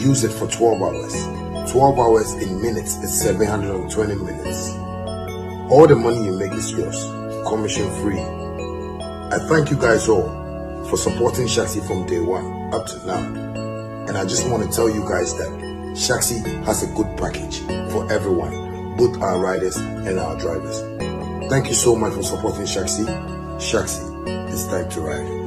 use it for 12 hours. 12 hours in minutes is 720 minutes. All the money you make is yours, commission free. I thank you guys all for supporting Shaxi from day one up to now. And I just want to tell you guys that Shaxi has a good package for everyone, both our riders and our drivers. Thank you so much for supporting Shaxi. Shaxi, it's time to ride.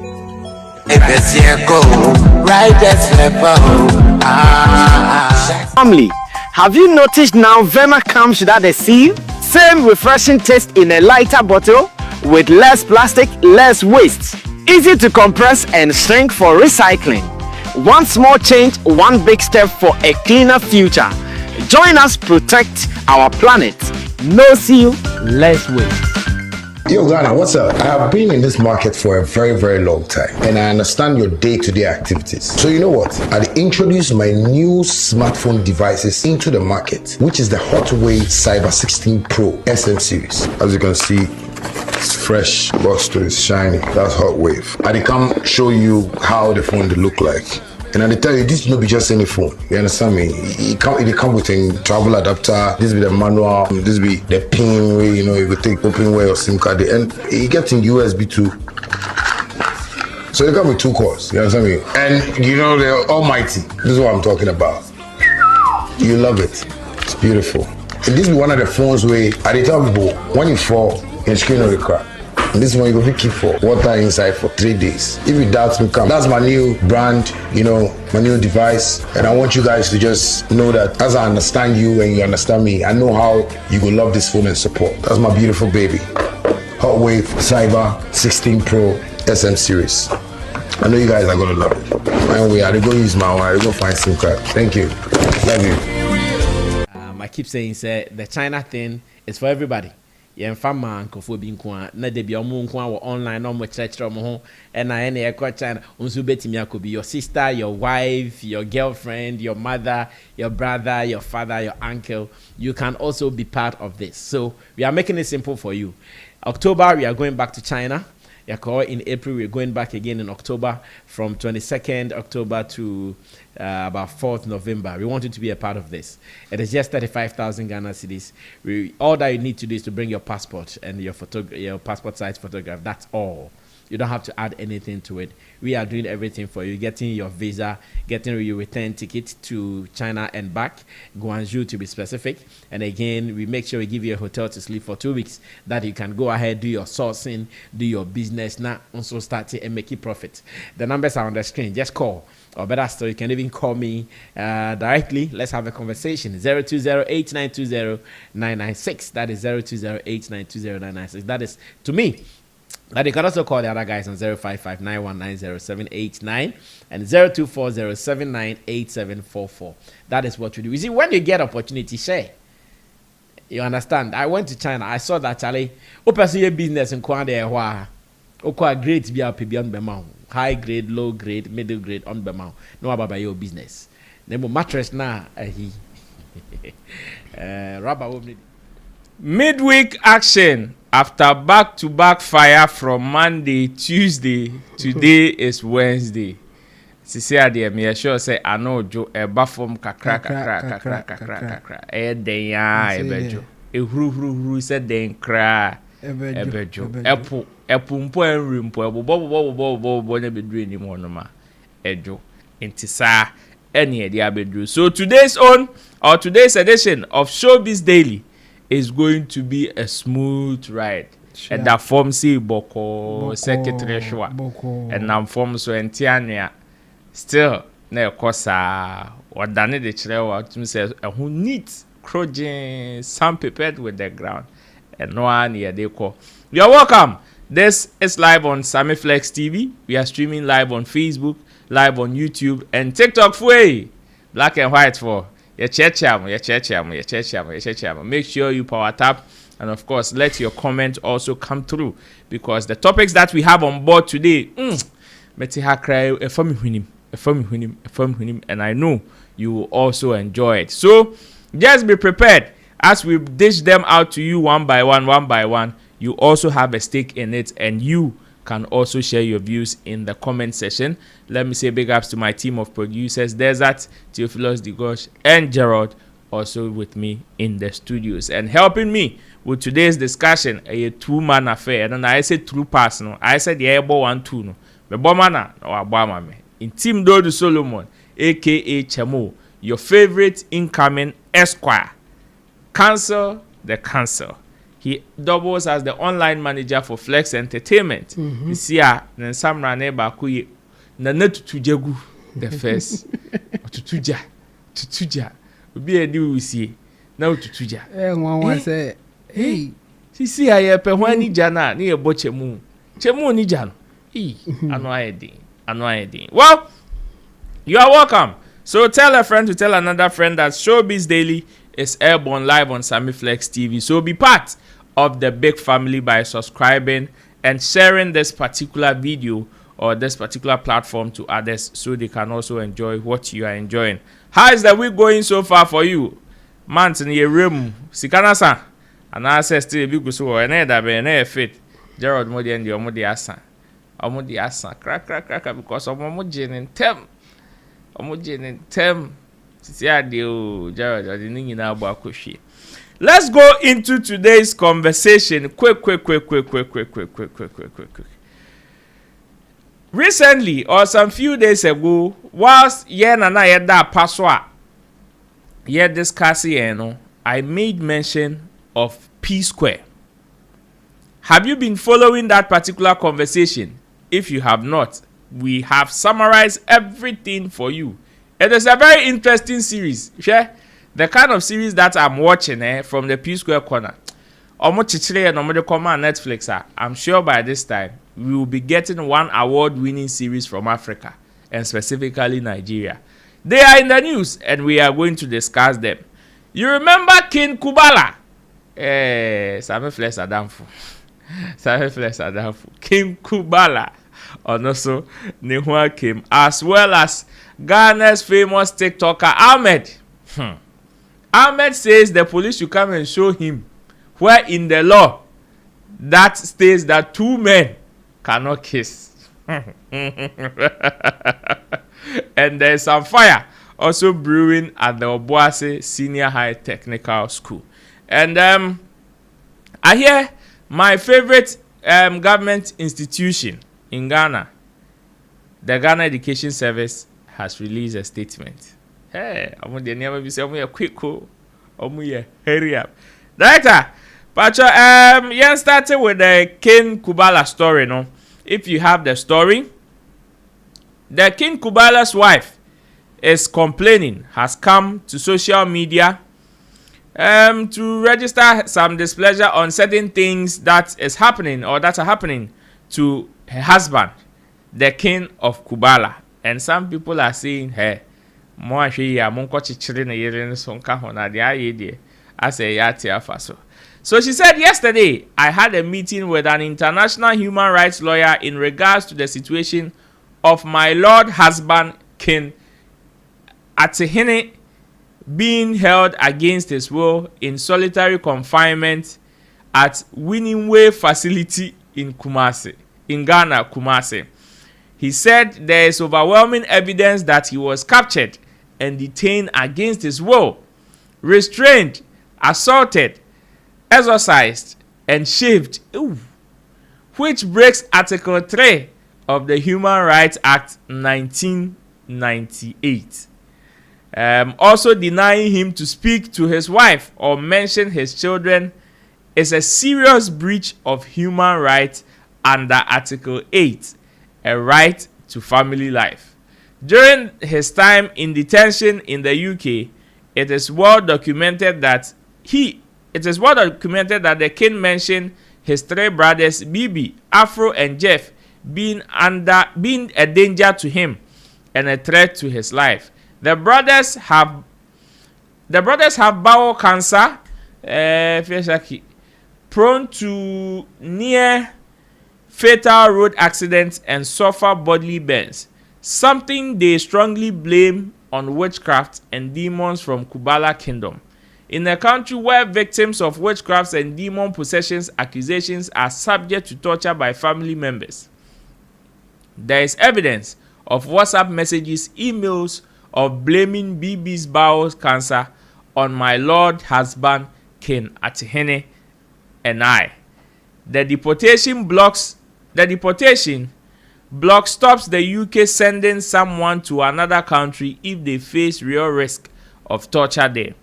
Family, have you noticed now Vema comes without a seal? Same refreshing taste in a lighter bottle with less plastic, less waste. Easy to compress and shrink for recycling. One small change, one big step for a cleaner future. Join us protect our planet. No seal, less waste. Yo, Ghana, what's up? I have been in this market for a very, very long time, and I understand your day-to-day activities. So you know what? I introduced my new smartphone devices into the market, which is the Hotwave Cyber 16 Pro SM series. As you can see, it's fresh, box to is shiny. That's Hotwave. I come show you how the phone will look like. And I tell you, this will not be just any phone. You understand me? It come with a travel adapter. This be the manual. This be the pin way. You know, you could take open way or SIM card. And it gets in USB too. So it come with 2 cords. You understand me? And you know, they're almighty. This is what I'm talking about. You love it. It's beautiful. And this be one of the phones where I tell people, when you fall, your screen will crack. And this one you go keep for water inside for 3 days. If you doubt me, come. That's my new brand, you know, my new device. And I want you guys to just know that as I understand you and you understand me, I know how you will love this phone and support. That's my beautiful baby. Hotwave Cyber 16 Pro SM series. I know you guys are gonna love it. Anyway, I go use my one. I go find SIM card. Thank you. Love you. I keep saying, say the China thing is for everybody. Yeah, farmer nkofo bi nko na de bia omo nko a online no mo chire mo ho and na ene ekwa China unsu betimi akobi your sister, your wife, your girlfriend, your mother, your brother, your father, your uncle. You can also be part of this. So we are making it simple for you. October we are going back to China. In April, we're going back again in October from 22nd October to about 4th November. We want you to be a part of this. It is just 35,000 Ghana cedis. All that you need to do is to bring your passport and your passport size photograph. That's all. You don't have to add anything to it. We are doing everything for you, getting your visa, getting your return ticket to China and back, Guangzhou to be specific. And again, we make sure we give you a hotel to sleep for 2 weeks that you can go ahead, do your sourcing, do your business, now also start it and make it profit. The numbers are on the screen. Just call. Or better still, you can even call me directly. Let's have a conversation. 020-8920-996. That is 020-8920-996. That is to me. Now you can also call the other guys on 055-9190-789 and 024-079-8744. That is what we do. You see, when you get opportunity, share. You understand? I went to China. I saw that Charlie. Open business in Kwande. Okwa grade be up beyond Bemau. High grade, low grade, middle grade on Bemau. No about your business. Nemo mattress na he. Rubber midweek action. After back-to-back fire from Monday, Tuesday, today is Wednesday. Sisi ade me sure say anojo e ba form kakra. E den ya e bejo. E huru say den kra e bejo. Epu mpo enri mpo bo nya bedru ni mo no ma. Ejo. Intisa ene e dia bedru. So today's edition of Showbiz Daily is going to be a smooth ride. Sure. And that form see boko secretary shwa. And now form so entiania still na kosa wadane de chire wa to say who needs crogen some prepared with the ground. And no one here they call. You are welcome. This is live on Sammy Flex TV. We are streaming live on Facebook, live on YouTube and TikTok way. Black and white for Make sure you power tap and of course let your comment also come through because the topics that we have on board today and I know you will also enjoy it. So just be prepared as we dish them out to you one by one. You also have a stake in it and you can also share your views in the comment section. Let me say big ups to my team of producers, Desert, Theophilus Digosh, and Gerald, also with me in the studios. And helping me with today's discussion, a two-man affair. And I say true personal. I said the able 1-2 no. Me bomana or Obama me. In Team Dodo Solomon, aka Chemo, your favorite incoming Esquire. Cancel the cancel. He doubles as the online manager for Flex Entertainment. This year, then Sam Rane Bakuye, Nanetujegu, the first. Tutuja. Be a new see. Now Tutuja. One say, hey, see, I have a one jana near Bochemu. Chemu ni jan. Annoying. Well, you are welcome. So tell a friend to tell another friend that Showbiz Daily is airborne live on Sammy Flex TV. So be part of the big family by subscribing and sharing this particular video or this particular platform to others so they can also enjoy what you are enjoying. How is the week going so far for you? Months in your room, Sikanasa, and I say still be good so another be fit. Gerald Modi and the Omodi Asa. Crack, because of Omojin and Tem. Gerald, let's go into today's conversation. Quick. Recently, or some few days ago, whilst yen and I had that password, discussing, I made mention of P Square. Have you been following that particular conversation? If you have not, we have summarized everything for you. It is a very interesting series. Yeah? The kind of series that I'm watching from the P Square corner. I'm Netflix. I'm sure by this time we will be getting one award-winning series from Africa and specifically Nigeria. They are in the news and we are going to discuss them. You remember King Kubala? Sammy Flex Adamfu. King Kubala. And also Nehua Kim, as well as Ghana's famous TikToker Ahmed. Ahmed says the police should come and show him where in the law that states that two men cannot kiss. And there's some fire also brewing at the Obuasi Senior High Technical School. And I hear my favorite government institution in Ghana, the Ghana Education Service, has released a statement. Hey, I'm going to never be saying quick, hurry up. Director, Pacho, starting with the King Kubala story, no? If you have the story, the King Kubala's wife is complaining, has come to social media to register some displeasure on certain things that is happening or that are happening to her husband, the King of Kubala. And some people are saying, hey, so she said, yesterday, I had a meeting with an international human rights lawyer in regards to the situation of my Lord husband, King Atihene, being held against his will in solitary confinement at Winning Way facility in Kumasi, in Ghana, Kumasi. He said there is overwhelming evidence that he was captured and detained against his will, restrained, assaulted, exorcised, and shaved, which breaks Article 3 of the Human Rights Act 1998. Also denying him to speak to his wife or mention his children is a serious breach of human rights under Article 8, a right to family life. During his time in detention in the UK, it is well documented that the king mentioned his three brothers, Bibi, Afro, and Jeff, being a danger to him and a threat to his life. The brothers have bowel cancer, prone to near fatal road accidents and suffer bodily burns, something they strongly blame on witchcraft and demons from Kubala Kingdom. In a country where victims of witchcrafts and demon possessions accusations are subject to torture by family members, There is evidence of WhatsApp messages, emails of blaming BB's bowel cancer on my Lord husband Ken Atihene and I. The deportation block stops the UK sending someone to another country if they face real risk of torture there.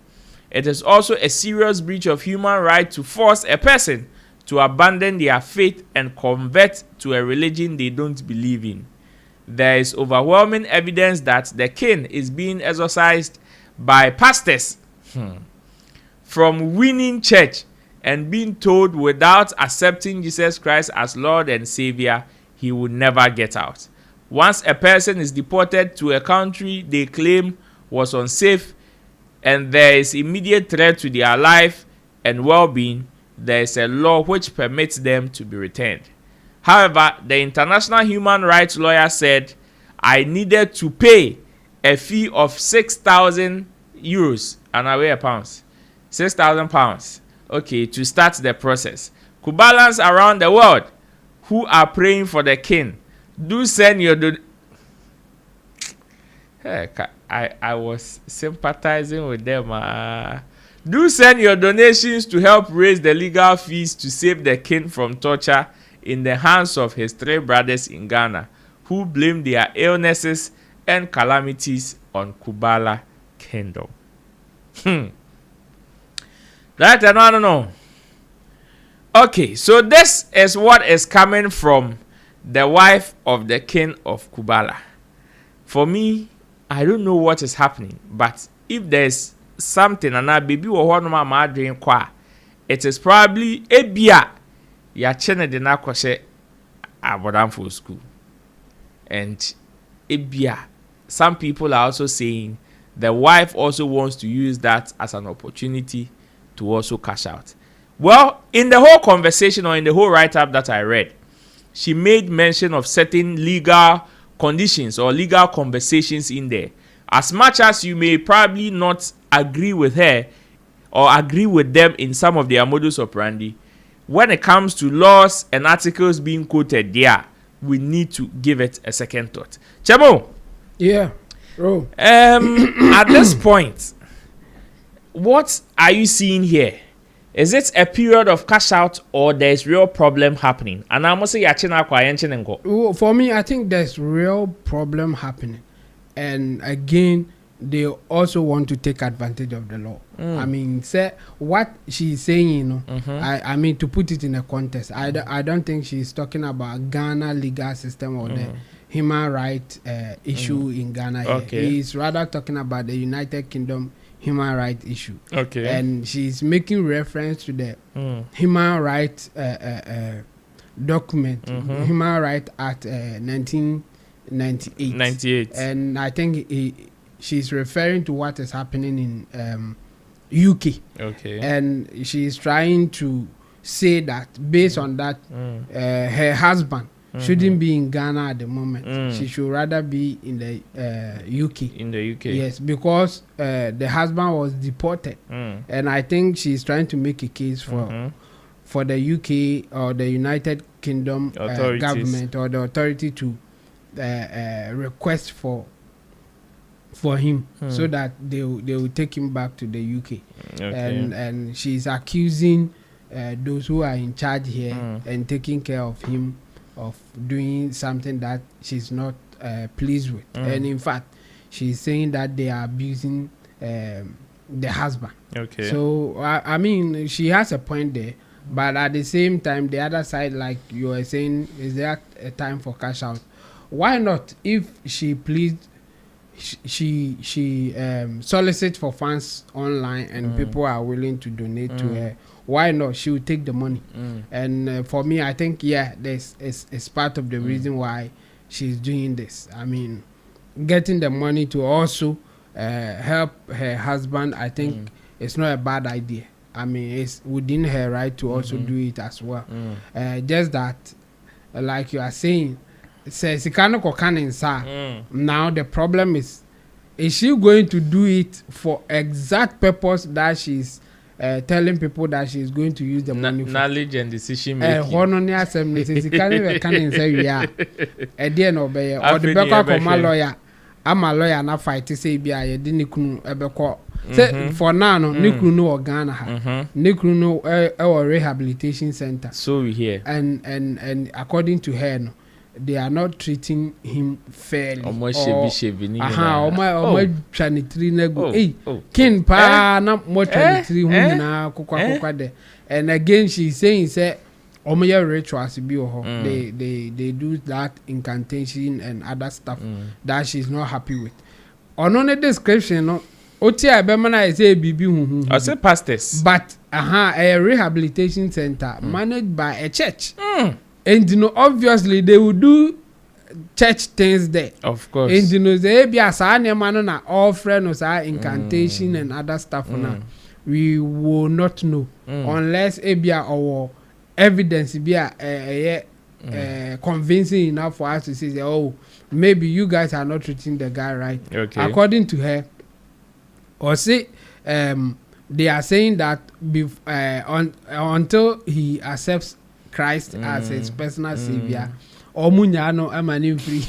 It is also a serious breach of human rights to force a person to abandon their faith and convert to a religion they don't believe in. There is overwhelming evidence that the king is being exorcised by pastors from winning church and being told without accepting Jesus Christ as Lord and Savior, he will never get out. Once a person is deported to a country they claim was unsafe and there is immediate threat to their life and well-being, there is a law which permits them to be returned. However, the international human rights lawyer said, I needed to pay a fee of 6,000 euros and away pounds. 6,000 pounds. Okay, to start the process. Kubalans around the world who are praying for the king, do send your I was sympathizing with them. Do send your donations to help raise the legal fees to save the king from torture in the hands of his 3 brothers in Ghana, who blame their illnesses and calamities on Kubala Kingdom. That I don't know. Okay, so this is what is coming from the wife of the king of Kubala. For me, I don't know what is happening, but if there's something and a baby or one of my dream qua, it is probably a bia ya chene de na kwose abodam for school. And a bia, some people are also saying the wife also wants to use that as an opportunity to also cash out. Well, in the whole conversation or in the whole write-up that I read, she made mention of certain legal conditions or legal conversations in there. As much as you may probably not agree with her or agree with them in some of their modus operandi, when it comes to laws and articles being quoted there, we need to give it a second thought. Chamo. Yeah. Bro. At this point, what are you seeing here? Is it a period of cash out or there's real problem happening? And I'm also for me, I think there's real problem happening. And again, they also want to take advantage of the law. I mean, say what she's saying, you know, I mean, to put it in a context, I don't think she's talking about Ghana legal system or the human rights issue in Ghana. Okay. He's rather talking about the United Kingdom human rights issue. Okay. And she's making reference to the human rights document, Human Rights Act 1998. And I think she's referring to what is happening in UK. Okay. And she's trying to say that based on that, her husband shouldn't be in Ghana at the moment. She should rather be in the UK. In the UK. Yes, because the husband was deported. And I think she's trying to make a case for the UK or the United Kingdom government or the authority to request for him so that they will take him back to the UK. Okay. And she's accusing those who are in charge here and taking care of him of doing something that she's not pleased with. And in fact, she's saying that they are abusing the husband. Okay. So I mean, she has a point there, but at the same time, the other side, like you were saying, is there a time for cash out? Why not? If she pleads, she solicits for funds online and people are willing to donate to her. Why not? She will take the money. And for me, I think, it's part of the reason why she's doing this. I mean, getting the money to also help her husband, I think it's not a bad idea. I mean, it's within her right to also do it as well. Just that, like you are saying, says now the problem is she going to do it for exact purpose that she's telling people that she is going to use the money for knowledge and decision making. Hononia assembly says can say we are a dear no be or the back of my lawyer. I'm a lawyer na fight to say be a didn't ebeko. Say for now no Nikru no Ghana Nikru no our rehabilitation center. So we hear. And according to her no, they are not treating him fairly. Almost shabby. Almost 23 nego. Hey, kin pa na more 23 hu na kokwa de. And again she's saying say omoya rituals bi ho. They do that incantation and other stuff that she's not happy with. On the description no oti abemana say bibi hu. I say pastors. But a rehabilitation center managed by a church. And you know, obviously they will do church things there. Of course. And you know, they be as na all friends incantation and other stuff now. We will not know unless ebia our evidence be convincing enough for us to say, oh, maybe you guys are not treating the guy right. Okay. According to her, or say they are saying that until he accepts Christ as his personal savior, Omunyano Amani free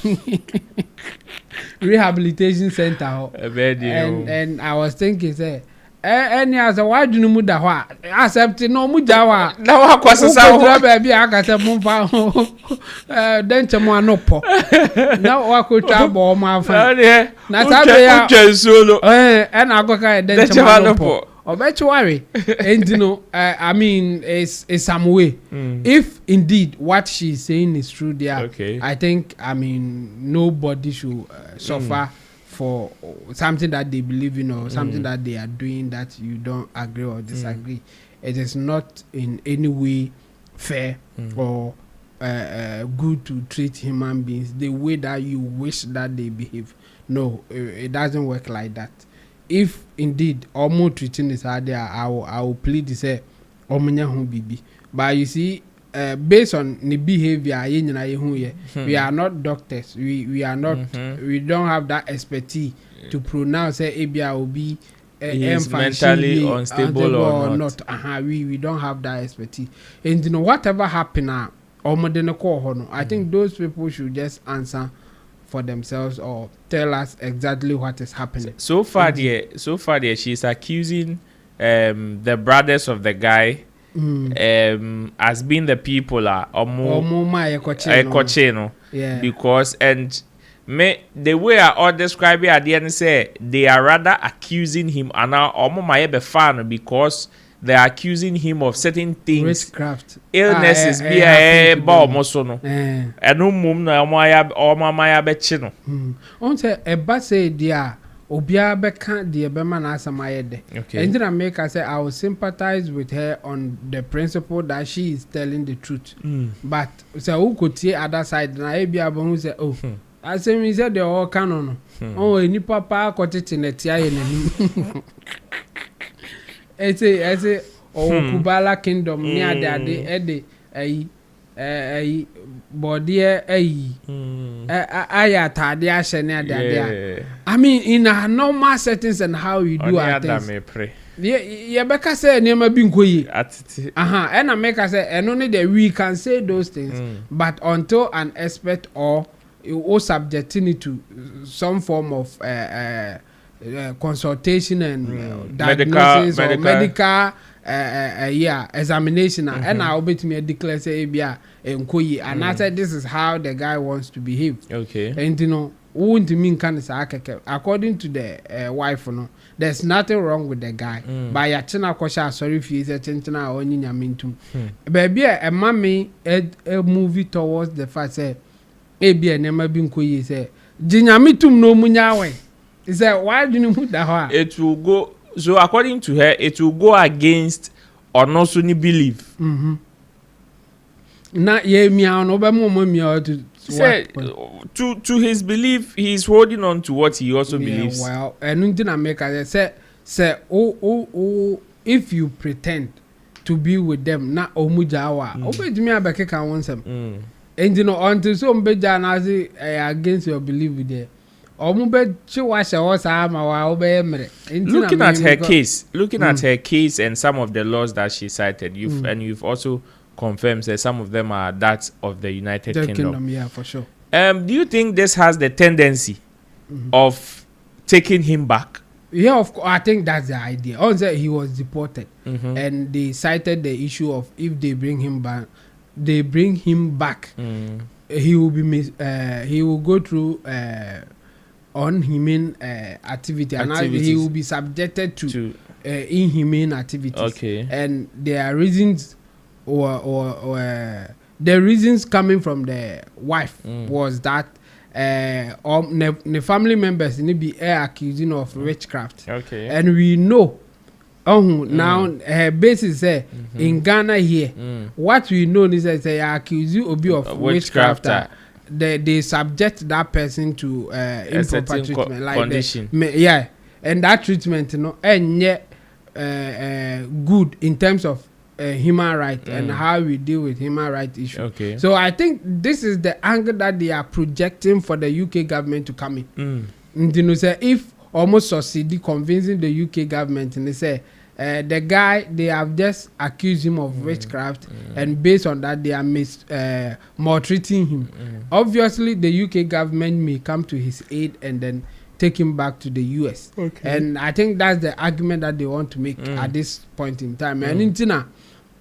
rehabilitation center. And I was thinking, say, any as a why do you move that? Accepting no mujawa. Now, what was the baby? I got a mumpa. Then someone no po. Now, what could trouble my friend? Not solo. And I go then someone po. Obituary. And you know, I mean, it's some way. If indeed what she's saying is true, there, I think, I mean, nobody should suffer for something that they believe in or something that they are doing that you don't agree or disagree. It is not in any way fair or good to treat human beings the way that you wish that they behave. No, it doesn't work like that. If indeed almost treating is out there, I will plead to say omunya hu bibi. But you see, based on the behavior we are not doctors. We are not we don't have that expertise to pronounce ebia will be is mentally unstable or not. We don't have that expertise. And you know whatever happen now, I think those people should just answer for themselves or tell us exactly what is happening. So far there she's accusing the brothers of the guy as being the people because and the way I all describe it at the end say they are rather accusing him and now fan because they are accusing him of certain things, witchcraft, illnesses, be a bomb or so no, and no mum no mama bechi no. On say a bus say dear obia beka the beman as mayede. And then I make her say I will sympathize with her on the principle that she is telling the truth. But so who could see other side na e bia bon say oh I say me say the all canon. Oh any papa got it in a tia in I say Kubala kingdom near the body I mean in a normal settings and how you do our things. Yeah, Becca say never been going. And I make us say and only that we can say those things, but until an expert or subjecting to some form of consultation and diagnosis or medical examination and I'll bet me a declare say and I said this is how the guy wants to behave. And you know won't mean can according to the wife no there's nothing wrong with the guy by a china kosha sorry if he's a chinchina or mintum baby a mommy a movie towards the fact say a never been say jinyamitum no munyawe. He said, why do you put that? It will go. So according to her, it will go against or not so ni believe. Not ye meow no be more to his belief, he is holding on to what he also believes. Well, and nothing I make say oh if you pretend to be with them, not omujawa. Obey me abeke can want some. And you know until some beja na against your belief with there. Omube chiwasha osama wa obemre. Looking at her case, and some of the laws that she cited, you've also confirmed that some of them are that of the United Kingdom. Yeah, for sure. Do you think this has the tendency of taking him back? Yeah, of course. I think that's the idea. Also, he was deported, and they cited the issue of if they bring him back, he will be he will go through unhumane activity, and he will be subjected to inhumane activities. Okay, and there are reasons, or the reasons coming from the wife was that the family members need be accusing of witchcraft. Okay, and we know. Now her basis say in Ghana here, what we know is that they accuse you of witchcraft. They subject that person to improper treatment, like condition. Yeah, and that treatment, and yet good in terms of human rights and how we deal with human rights issues. Okay. So I think this is the angle that they are projecting for the UK government to come in. And, say if almost succeeded convincing the UK government, and they say the guy, they have just accused him of witchcraft, and based on that they are maltreating him. Obviously the UK government may come to his aid and then take him back to the US. Okay. And I think that's the argument that they want to make at this point in time. And intina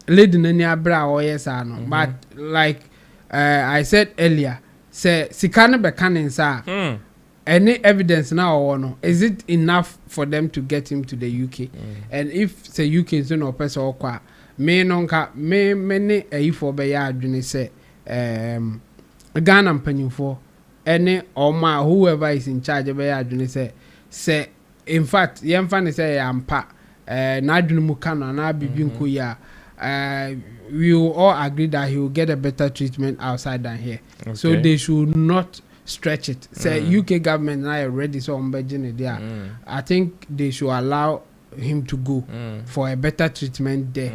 lady nani bra or yes or no. But like I said earlier, say sikane bekanin sa any evidence now or no, is it enough for them to get him to the UK? And if say UK is no person or kwa me nonka me many for be ya adwene say Ghana mpanyimfo any or ma whoever is in charge be ya adwene say in fact yemfa ne say ampa na adwene mu kana na bibi nko ya we will all agree that he will get a better treatment outside than here. Okay. So they should not stretch it. Say UK government now already so there. I think they should allow him to go for a better treatment there.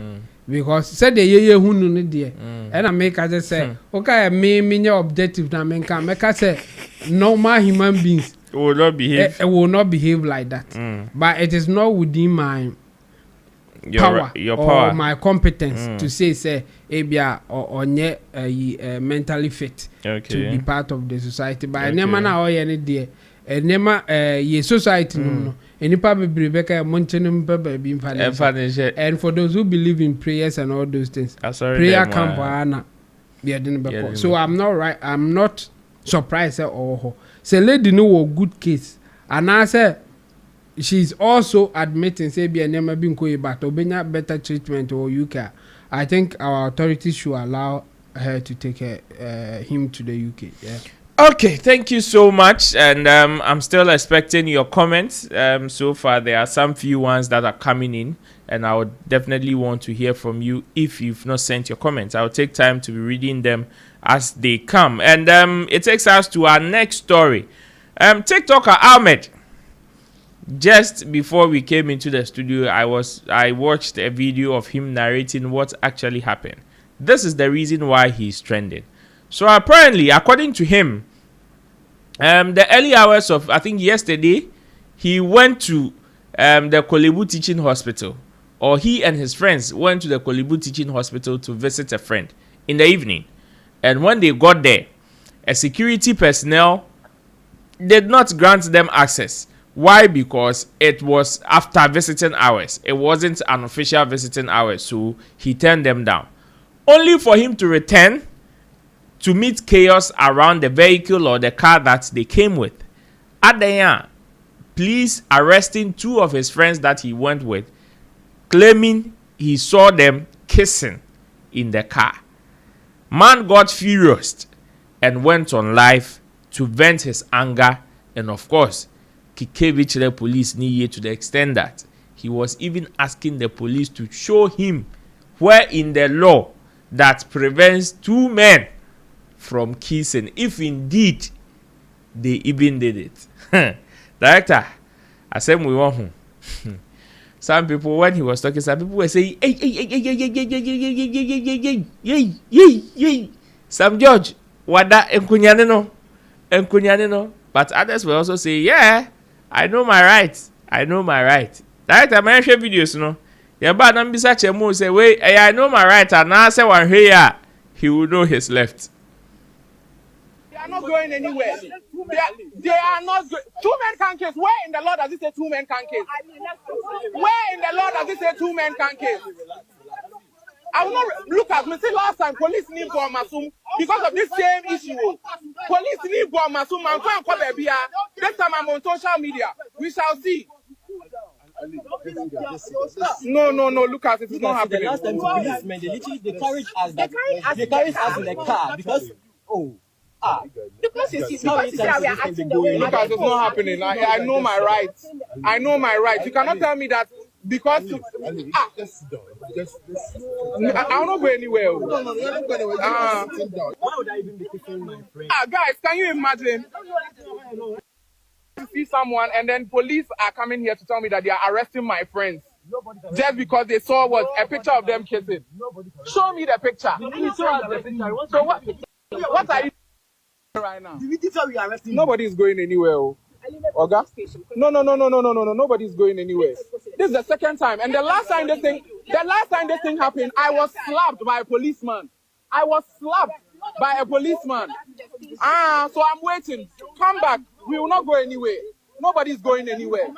Because say the ye hunu ni there. And I make us say, okay, me your objective na make us say normal human beings will not behave. Will not behave like that. But it is not within my power or my competence to say ebia or mentally fit to be part of the society. But nema na o ye ne de nema ye society no enipa bebrebe ka monchenim baba bi mfa. And for those who believe in prayers and all those things, prayer camp ana be den be. So I'm not surprised or say lady no good case, and I say she's also admitting say be never been but obenya better treatment or UK. I think our authorities should allow her to take him to the UK. Yeah. Okay, thank you so much, and I'm still expecting your comments. So far there are some few ones that are coming in, and I would definitely want to hear from you. If you've not sent your comments, I'll take time to be reading them as they come. And it takes us to our next story. TikToker Ahmed. Just before we came into the studio, I watched a video of him narrating what actually happened. This is the reason why he's trending. So apparently, according to him, the early hours of, I think yesterday, he went to the Kolebu Teaching Hospital, or he and his friends went to the Kolebu Teaching Hospital to visit a friend in the evening. And when they got there, a security personnel did not grant them access. Why? Because it was after visiting hours. It wasn't an official visiting hours, so he turned them down. Only for him to return to meet chaos around the vehicle or the car that they came with. At the end, police arresting two of his friends that he went with, claiming he saw them kissing in the car. Man got furious and went on live to vent his anger, and of course, Kikevich the police near to the extent that he was even asking the police to show him where in the law that prevents two men from kissing, if indeed they even did it. Director, I said we want him. Some people, when he was talking, some people were saying, hey, Sam George, wada enkunyane no. But others will also say, yeah, I know my rights. I know my right. That time I share videos, no. Yeah, but don't be such a move. Say, wait, I know my right. And now say one here, he will know his left. They are not going anywhere. They are not going. 2 men can case. Where in the law does it say 2 men can case? Where in the law does it say 2 men can case? I will not look at me. See, last time police need for Masum because of this same issue. Police need for Masum and go and call baby. This time I'm on social media. We shall see. No. Look at it. It's not happening. The last time the policemen, they carried us. They carried us in the car because because it's not look at it's not happening. I know my rights. I know my rights. You cannot tell me that because I'll not go anywhere. No, you're not going anywhere. Why would I even be kissing my friend? Guys, can you imagine? To see someone and then police are coming here to tell me that they are arresting my friends just because they saw a picture of them kissing. Show me the picture. So what are you doing right now? Nobody is going anywhere. Oga? No. Nobody is going anywhere. This is the second time, and the last time this thing happened, I was slapped by a policeman. So I'm waiting. Come back. We will not go anywhere. Nobody's going anywhere.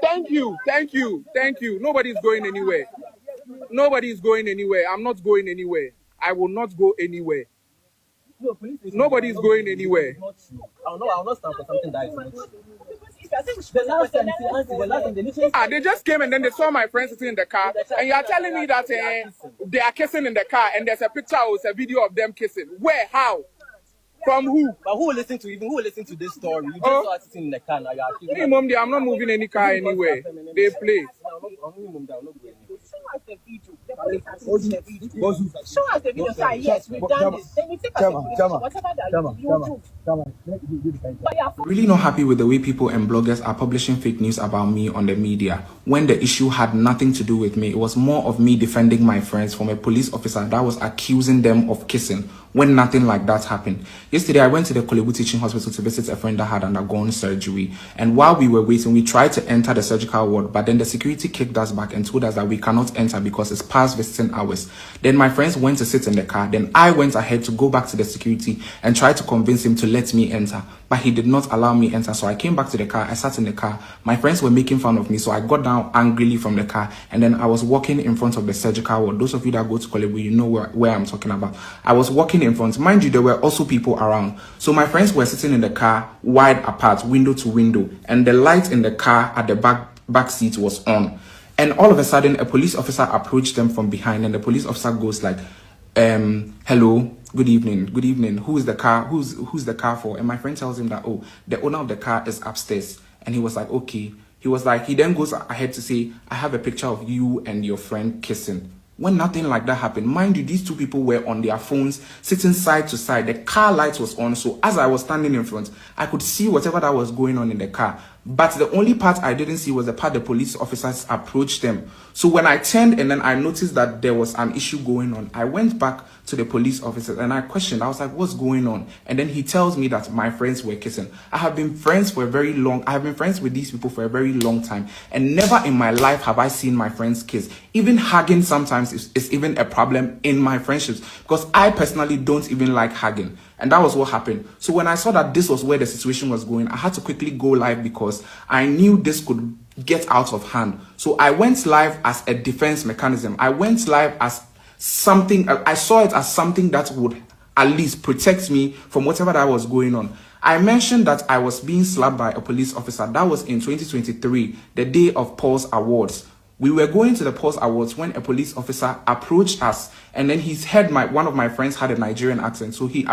Thank you. Nobody's going anywhere. I'm not going anywhere. I will not go anywhere. Nobody's going anywhere. I'll not stand for something that is not true. The last time they just came and then they saw my friends sitting in the car, and you are telling me that they are kissing in the car, and there's a picture or a video of them kissing. Where? How? From who? But who will listen to this story? You just saw us sitting in the car. I'm not moving any car anywhere. They play. Show us the video. Say yes, we've done this. Then you take us whatever that you do. Really not happy with the way people and bloggers are publishing fake news about me on the media when the issue had nothing to do with me. It was more of me defending my friends from a police officer that was accusing them of kissing when nothing like that happened. Yesterday, I went to the Kolebu Teaching Hospital to visit a friend that had undergone surgery. And while we were waiting, we tried to enter the surgical ward, but then the security kicked us back and told us that we cannot enter because it's past visiting hours. Then my friends went to sit in the car. Then I went ahead to go back to the security and try to convince him to let me enter. But he did not allow me enter. So I came back to the car. I sat in the car. My friends were making fun of me. So I got down angrily from the car. And then I was walking in front of the surgical ward. Those of you that go to Kolebu, you know where I'm talking about. I was walking in front. Mind you, there were also people around. So my friends were sitting in the car wide apart, window to window. And the light in the car at the back seat was on. And all of a sudden, a police officer approached them from behind. And the police officer goes like, hello, good evening. Who is the car? Who's the car for? And my friend tells him that, oh, the owner of the car is upstairs. And he was like, okay. He then goes ahead to say, I have a picture of you and your friend kissing. When nothing like that happened, mind you, these two people were on their phones, sitting side to side. The car light was on, so as I was standing in front, I could see whatever that was going on in the car. But the only part I didn't see was the part the police officers approached them. So when I turned and then I noticed that there was an issue going on, I went back to the police officers and I questioned. I was like, what's going on? And then he tells me that my friends were kissing. I have been friends with these people for a very long time. And never in my life have I seen my friends kiss. Even hugging sometimes is even a problem in my friendships. Because I personally don't even like hugging. And that was what happened. So when I saw that this was where the situation was going, I had to quickly go live because I knew this could get out of hand. So I went live as a defense mechanism. I went live as something, I saw it as something that would at least protect me from whatever that was going on. I mentioned that I was being slapped by a police officer. That was in 2023, the day of Pulse Awards. We were going to the Pulse Awards when a police officer approached us, and then he heard one of my friends had a Nigerian accent. So he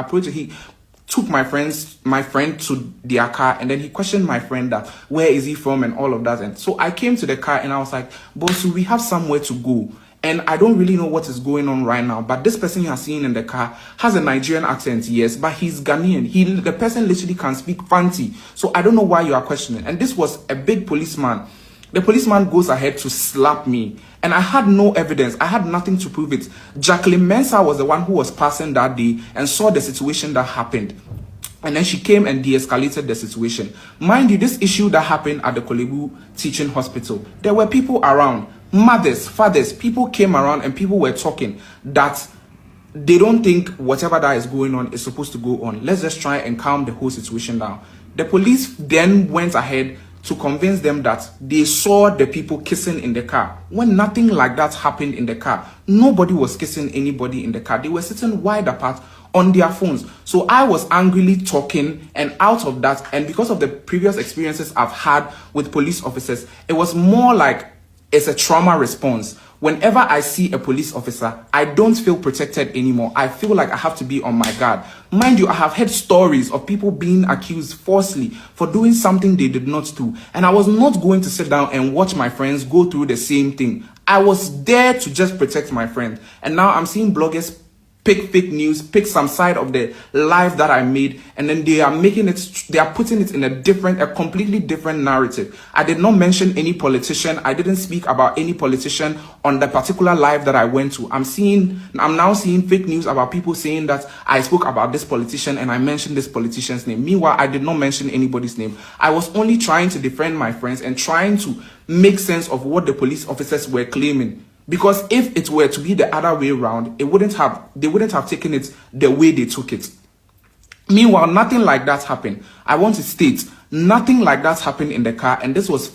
took my friend to their car, and then he questioned my friend that where is he from and all of that. And so I came to the car and I was like, boss, we have somewhere to go. And I don't really know what is going on right now. But this person you are seeing in the car has a Nigerian accent, yes, but he's Ghanaian. The person literally can speak Fanti. So I don't know why you are questioning. And this was a big policeman. The policeman goes ahead to slap me. And I had no evidence. I had nothing to prove it. Jacqueline Mensah was the one who was passing that day and saw the situation that happened. And then she came and de-escalated the situation. Mind you, this issue that happened at the Kolebu Teaching Hospital, there were people around, mothers, fathers, people came around and people were talking that they don't think whatever that is going on is supposed to go on. Let's just try and calm the whole situation down. The police then went ahead to convince them that they saw the people kissing in the car, when nothing like that happened in the car. Nobody was kissing anybody in the car. They were sitting wide apart on their phones. So I was angrily talking, and out of that, and because of the previous experiences I've had with police officers, it was more like it's a trauma response. Whenever I see a police officer, I don't feel protected anymore. I feel like I have to be on my guard. Mind you, I have heard stories of people being accused falsely for doing something they did not do. And I was not going to sit down and watch my friends go through the same thing. I was there to just protect my friends. And now I'm seeing bloggers pick fake news, pick some side of the life that I made, and then they are making it, they are putting it in a completely different narrative. I did not mention any politician. I didn't speak about any politician on the particular live that I went to. I'm now seeing fake news about people saying that I spoke about this politician and I mentioned this politician's name. Meanwhile, I did not mention anybody's name. I was only trying to defend my friends and trying to make sense of what the police officers were claiming. Because if it were to be the other way around, they wouldn't have taken it the way they took it. Meanwhile, nothing like that happened. I want to state, nothing like that happened in the car, and this was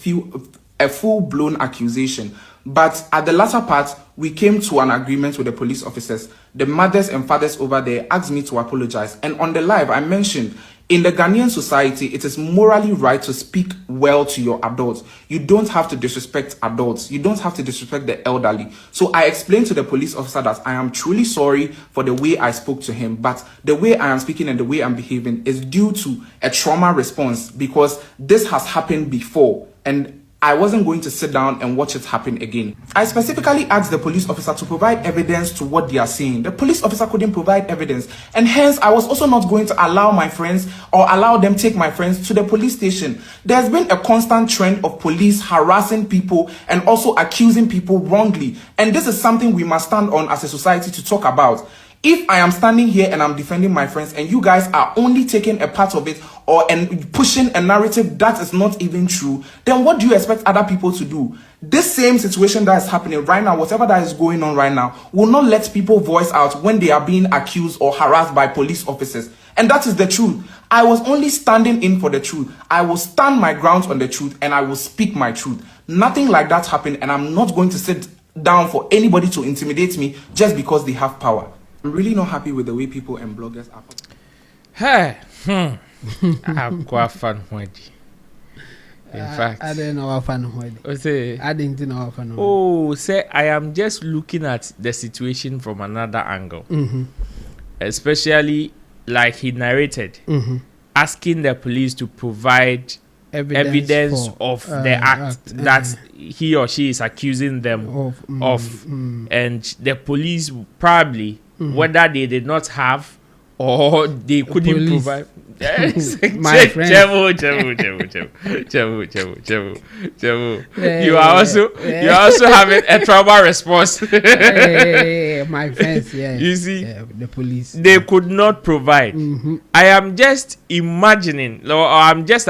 a full-blown accusation. But at the latter part, we came to an agreement with the police officers. The mothers and fathers over there asked me to apologize. And on the live, I mentioned, in the Ghanaian society, it is morally right to speak well to your adults. You don't have to disrespect adults. You don't have to disrespect the elderly. So I explained to the police officer that I am truly sorry for the way I spoke to him, but the way I am speaking and the way I'm behaving is due to a trauma response, because this has happened before, and I wasn't going to sit down and watch it happen again. I specifically asked the police officer to provide evidence to what they are saying. The police officer couldn't provide evidence, and hence I was also not going to allow my friends or allow them take my friends to the police station. There's been a constant trend of police harassing people and also accusing people wrongly, and this is something we must stand on as a society to talk about. If I am standing here and I'm defending my friends and you guys are only taking a part of it and pushing a narrative that is not even true, then what do you expect other people to do? This same situation that is happening right now, whatever that is going on right now, will not let people voice out when they are being accused or harassed by police officers. And that is the truth. I was only standing in for the truth. I will stand my ground on the truth and I will speak my truth. Nothing like that happened, and I'm not going to sit down for anybody to intimidate me just because they have power. I'm really not happy with the way people and bloggers are. Hey, I'm quite fan already. In fact, I didn't know how fun already. I didn't know how fun. Oh, say I am just looking at the situation from another angle, especially like he narrated, asking the police to provide evidence of the act that he or she is accusing them of, and the police probably, whether they did not have or they couldn't provide. My friend, you are also having a trauma response. My friends, yeah. You see, the police, they could not provide. I am just imagining, or I'm just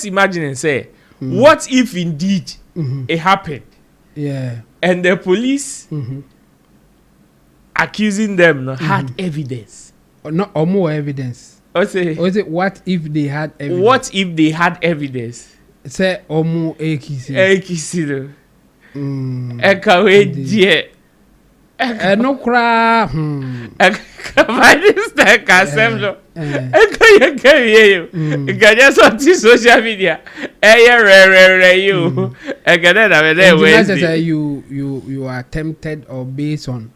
imagining. Say, what if indeed it happened? Yeah, and the police accusing them had evidence, or more evidence. Or it what if they had evidence? What if they had evidence? Say omu ekisi. Ekisi. Ekawe die. No cry. This time kasem Eka you. Eka social media. You. Eka you are tempted or based on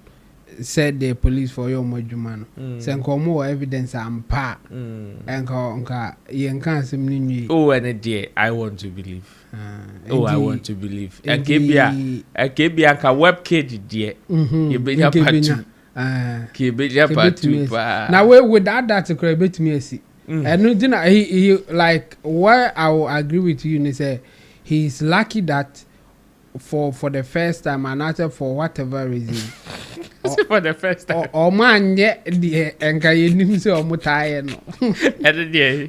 said the police for your mojuman. Say more evidence and pa. And oh, and a dear, I want to believe. I want to believe. And Kebia ka web cage dear. You be your part two. Kebia part two. Now with that to bit me see. And no dinner he like why I will agree with you and say he's lucky that for the first time and after for whatever reason for the first time. O man ye the enka yenim se o mutaye no.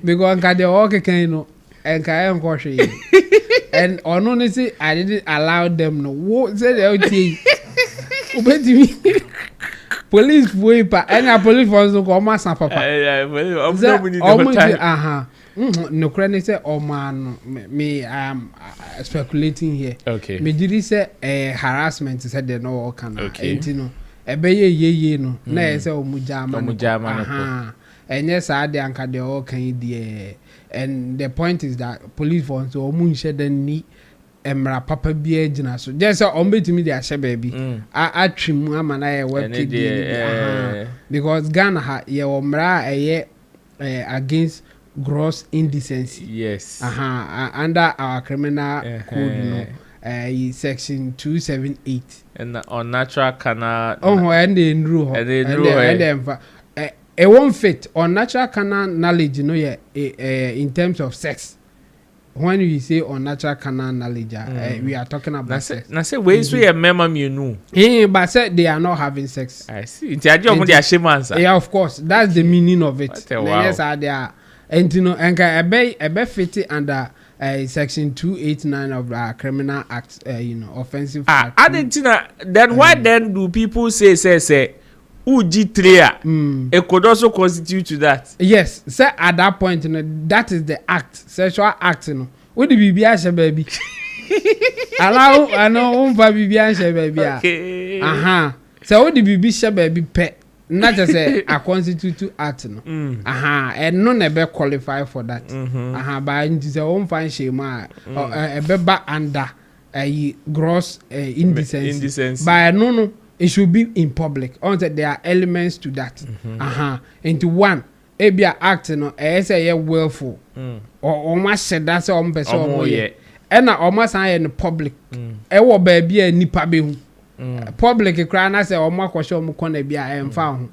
Because enka the okay kan no enka enko hwe. And honestly I didn't allow them no. Wo say the OT. Obetimi. Police boy pa and police was go ma san papa. No credit say oh man me speculating here. Okay. Me did say harassment said they no all can. Okay. No. Ebeye ye no. Na say omujama. And yes I dey anka dey all can there. And the point is that police want so omunhye den ni emra papa bia gina so. Just say ombetimi dey ahye baby. I trim ama na ye work because Ghana ha ye omra against gross indecency. Yes. Under our criminal code, section 278. And unnatural canal. And they rule. It won't fit unnatural canal knowledge. In terms of sex. When we say unnatural canal knowledge, we are talking about sex. Now say ways we a member you know. But say they are not having sex. I see. Yeah, of course. That's the meaning of it. Yes, they are. And you know, ebe fit under section 289 of the Criminal Act, offensive act. Then why then do people say UG3 it could also constitute to that? Yes, say at that point, that is the act, sexual act, What the BB baby? Allow I know BB baby. Okay. So what the BB baby pet? Not just a constitute act and none ever qualify for that. But it is a home fine shame a beba under a gross indecency. But no, it should be in public. Until there are elements to that. Into one, it be a act say willful or almost said that's on person. And almost I in the public. Ewo baby a nipa be public cry na say omo kwhye omo kona bia emfa ho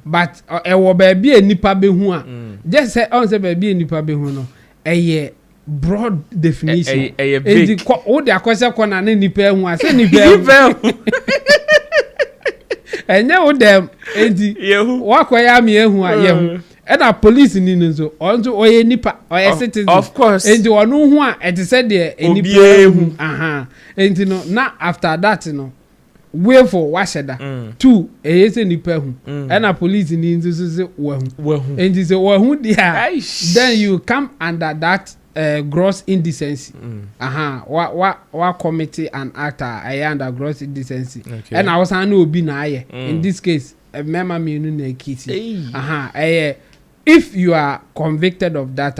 but ewo ba bia nipa be hu a just say on say ba bia nipa be hu no eye broad definition edi o de akwese kona na nipa hu a say nipa enye o dem edi wakoya me hu a ye hu and a police ni nzo onzo oye nipa oye citizen of course edi onu hu a eti say de nipa hu enti no na after that no way for washeda two say nipa hu and a police ni nzo wahu and say wahu dia then you come under that gross indecency wa committee and actor under gross indecency and I was an obi na aye in this case remember me no na kiti if you are convicted of that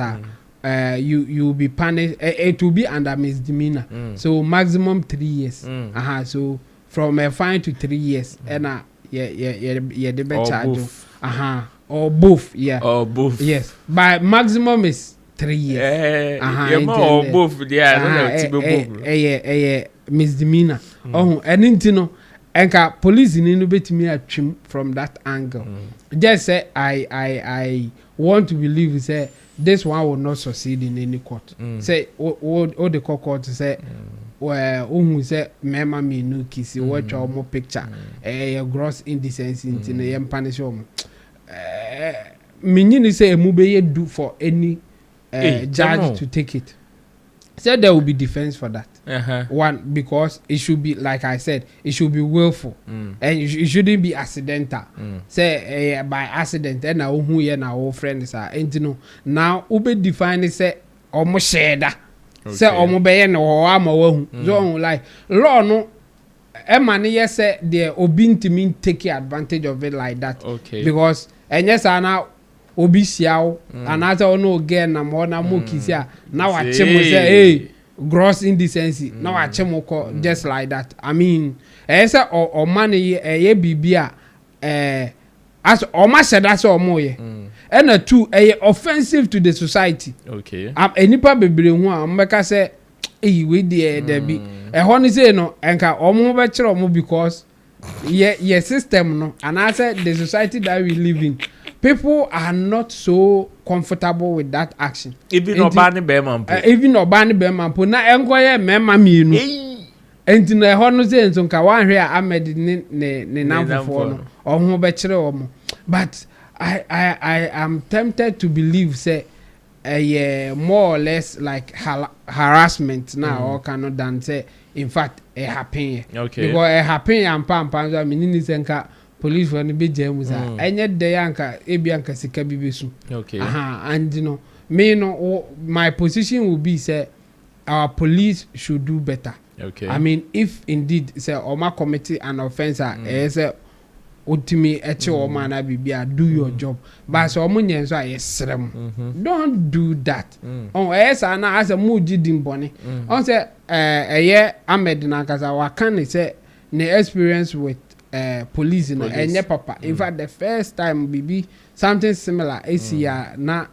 you will be punished it will be under misdemeanor so maximum 3 years so from a fine to 3 years and the better charge or both or both yes by maximum is 3 years or both misdemeanor and intino enka police ni no betimi atwim from that angle just say I want to believe say this one will not succeed in any court say all the court say well who say mema me no kisi watch omo picture gross indecency into no yem punish omo meaning say emu be do for any judge to take it. So there will be defense for that. One, because it should be, like I said, it should be willful and it shouldn't be accidental. Say by accident, and now who here now all friends are, and you know now ube define say almost share that. Say almost be no or so like law no. Emani yes say the obintimi take advantage of it like that. Okay. Because and yes I now obi siao another ono again na mo na mo kisia now I chemo say hey gross indecency now I chemo just like that. I mean say or money ye bibia as o ma said that's o mo ye and two offensive to the society. Okay. Enipa bebre hu a mbeka say we there be ho ni say no enka omo be kire omo because ye system no and I said the society that we live in people are not so comfortable with that action. Even Obani Beman. Even Obani Beman. Na enkoye mema mienu. enti na ho no say nso nka wan hwe a Ahmed ne namfo no ohun be kire omo but I am tempted to believe say more or less like harassment now or cannot than say in fact it happen okay because it happen and pam so meaning is nka police for no be jamu sa enye de yanka ebianka sika bibesu okay and you know me no my position will be say our police should do better. Okay. I mean, if indeed say Oma committee an offense, say ultimate eche Oma na bibia do your job. But so omunye so ayesrem. Don't do that. On esa na as a muji dimboni. On say eye Ahmed na kasa wakan say ne experience with police no enye papa. In fact, the first time bibi something similar ACR na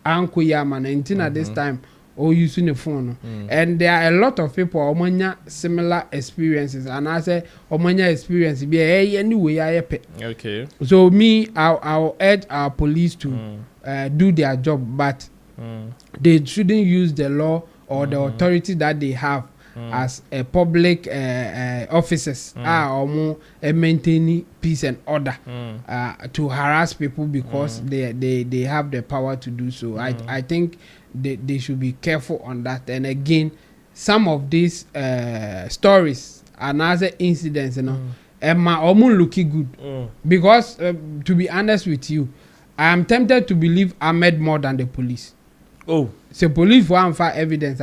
anko yama na intina this time or using the phone and there are a lot of people omanya similar experiences and I say omanya experience be anyway okay so me I'll urge our police to do their job but they shouldn't use the law or the authority that they have as a public officers maintaining peace and order to harass people because they have the power to do so. I think they should be careful on that. And again, some of these stories and other incidents, you know, looking good because to be honest with you, I am tempted to believe Ahmed more than the police. Oh, so police for unfair evidence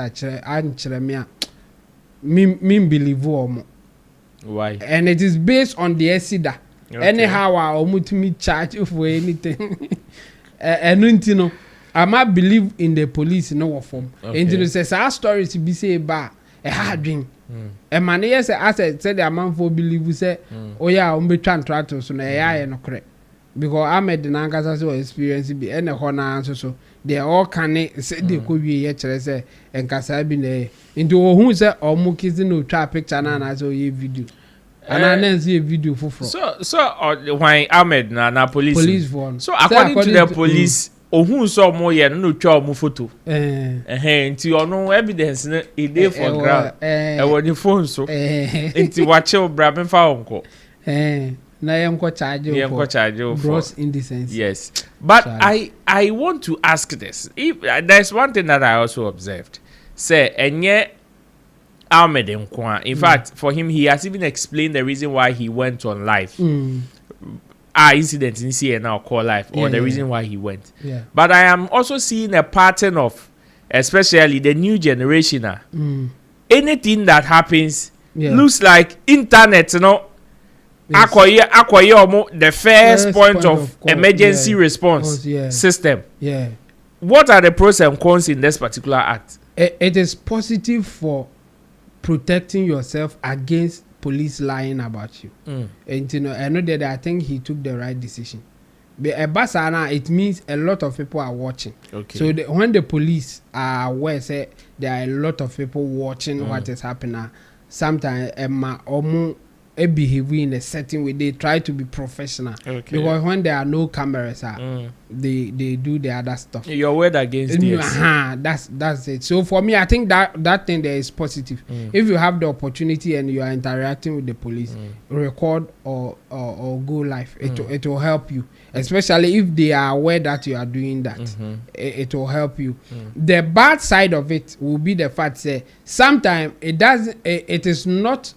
me believe why? And it is based on the SIDA. Okay. Anyhow, I to me charge for anything. And you know, I might believe in the police in no form. Okay. And you say our stories to be say about a hard dream. And man, yes, I said the amount for believe we say, oh yeah, be trying so na no correct. Because I made the Nankasa so experience be any honor so they all can say they could be yet say and Kasabi ne into who say or Mukiz no trap picture and so ye video. And I then see a video for so why Ahmed na police one. So according to the police ohun so mo ye no twa mo photo nti ono evidence no e dey for ground e won the phone so nti wache obra me fa onko na yemko charge for gross indecency. Yes, but sorry. I want to ask this. If there's one thing that I also observed, say enye Ahmed Nkwa. In fact, for him, he has even explained the reason why he went on live. Incident in CNL call live, or the reason why he went. Yeah. But I am also seeing a pattern of, especially the new generation. Anything that happens looks like internet, you know. Yes. The first point of emergency response system. Yeah. What are the pros and cons in this particular act? It is positive for protecting yourself against police lying about you. And you know, I know that I think he took the right decision. But Basana, it means a lot of people are watching. Okay. So when the police are aware, say there are a lot of people watching what is happening. Sometimes a behavior in a setting where they try to be professional. Okay. Because when there are no cameras, they do the other stuff. Your word against this. That's it. So for me, I think that thing there is positive. If you have the opportunity and you are interacting with the police, record or go live. It will help you, especially if they are aware that you are doing that. It will help you. The bad side of it will be the fact that sometimes it is not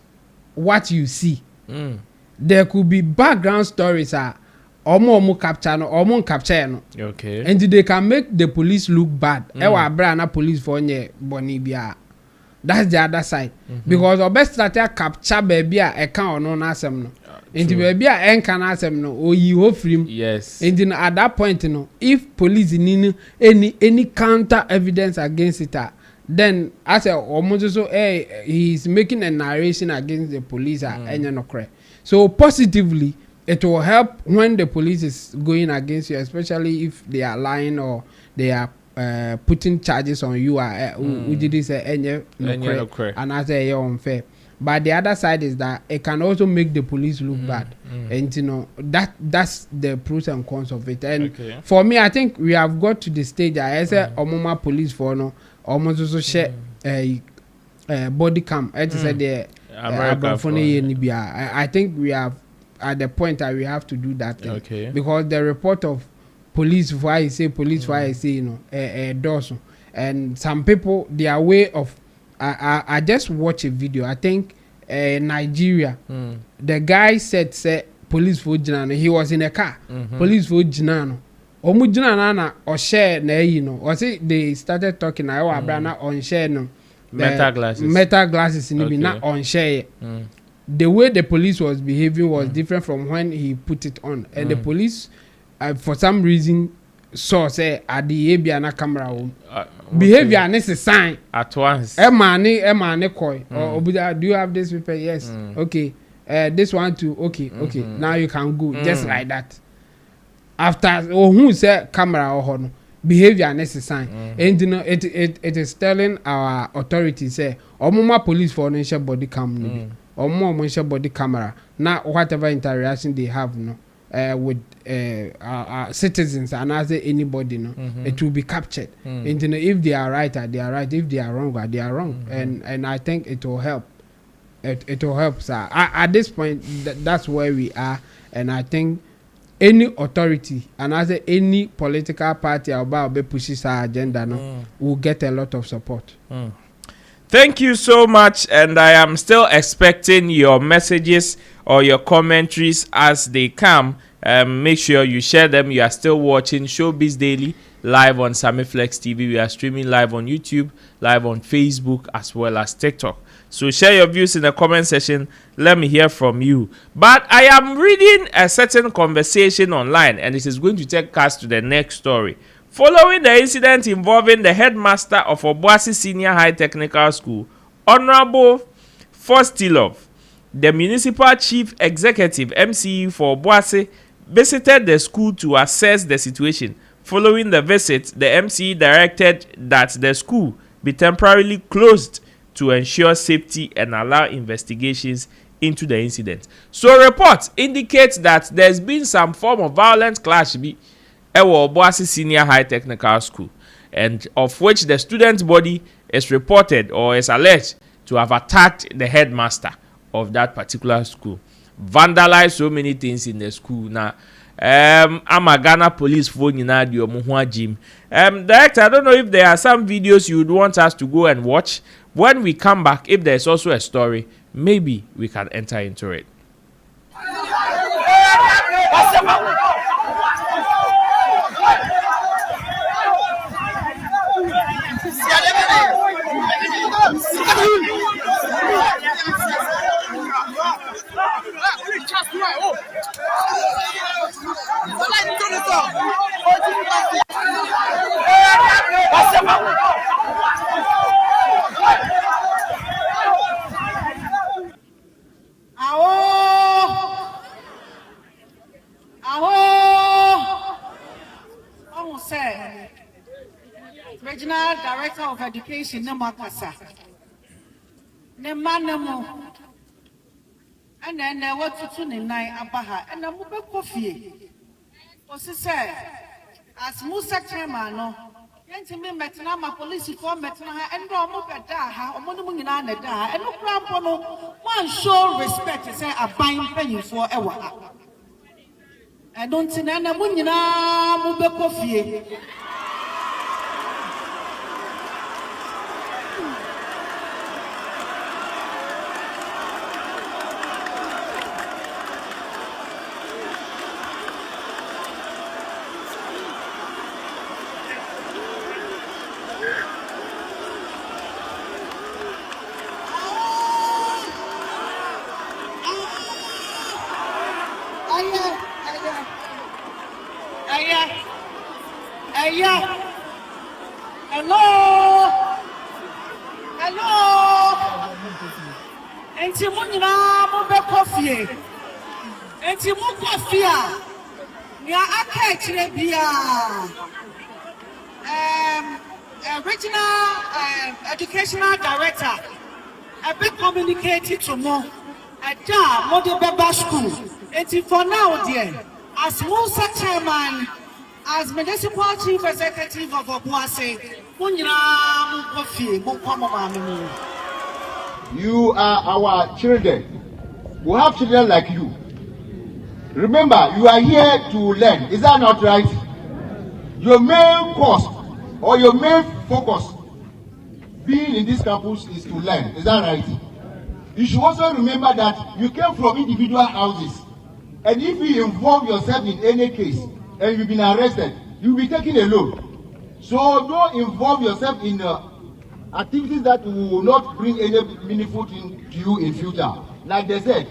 what you see. There could be background stories capture no. Okay. And they can make the police look bad. Police for Bonibia. That's the other side. Because our best strategy capture baby account no asem no. And the baby can asem no or you hope him. Yes. And then at that point, you know, if police need any counter evidence against it, then as almost so he's making a narration against the police so positively it will help when the police is going against you, especially if they are lying or they are putting charges on you who did this and I say you're unfair. But the other side is that it can also make the police look bad. And you know that's the pros and cons of it. And for me, I think we have got to the stage I say police for no almost also share body cam. I just said I think we have at the point that we have to do that thing. Okay. Because the report of police, why I say police, why I say, does. And some people, their way of, I just watch a video. I think Nigeria, the guy said police for Jinano. He was in a car. Police for Jinano. Omu Jinana or share or say they started talking. I was on share no. Metal glasses in not on share. The way the police was behaving was different from when he put it on, and the police, for some reason, saw say at the Abiana camera behavior and it's a sign at once. Emma koi or do you have this paper? Yes. Okay. This one too. Okay. Okay. Now you can go just like that. After who said camera or no behavior and it's a sign, and you know it is telling our authorities say Omuma police for nation body cam or more mention body camera. Now whatever interaction they have with citizens and as anybody it will be captured. And you know if they are right, they are right. If they are wrong, they are wrong. And I think it will help. It will help, sir. At this point, that's where we are, and I think any authority and as any political party about pushes our agenda will get a lot of support. Thank you so much, and I am still expecting your messages or your commentaries as they come. Make sure you share them. You are still watching Showbiz Daily live on Sammy Flex TV. We are streaming live on YouTube, live on Facebook, as well as TikTok. So share your views in the comment section. Let me hear from you. But I am reading a certain conversation online, and this is going to take us to the next story. Following the incident involving the headmaster of Obuasi Senior High Technical School, Honorable Forstilov, the municipal chief executive MCE for Obuasi, visited the school to assess the situation. Following the visit, the MCE directed that the school be temporarily closed to ensure safety and allow investigations into the incident. So reports indicate that there's been some form of violent clash at Obuasi Senior High Technical School, and of which the student body is reported or is alleged to have attacked the headmaster of that particular school, vandalized so many things in the school. Now, I'm a Ghana police phone in Adio Jim. Director, I don't know if there are some videos you would want us to go and watch. When we come back, if there's also a story, maybe we can enter into it. Regional Director of Education, Namakasa. Nemanamo. And then there was to nine Abaha and a mobile coffee. Was said, as Musa Chairman, Yentime Metnama police for Metna and Romopadaha, or Monumunana, and no Crampono, one show respect to say a buying penny for a while. I don't see Nana Munina mobile coffee. Regional Educational Director, a bit communicated to more at Model Beba School. And for now, dear, as Musa Chairman, as Municipal Chief Executive of Obuasi, You are our children. We have children like you. Remember, you are here to learn. Is that not right? Your main course or your main focus being in this campus is to learn. Is that right? You should also remember that you came from individual houses. And if you involve yourself in any case and you've been arrested, you'll be taken alone. So don't involve yourself in activities that will not bring any meaningful thing to you in future. Like they said,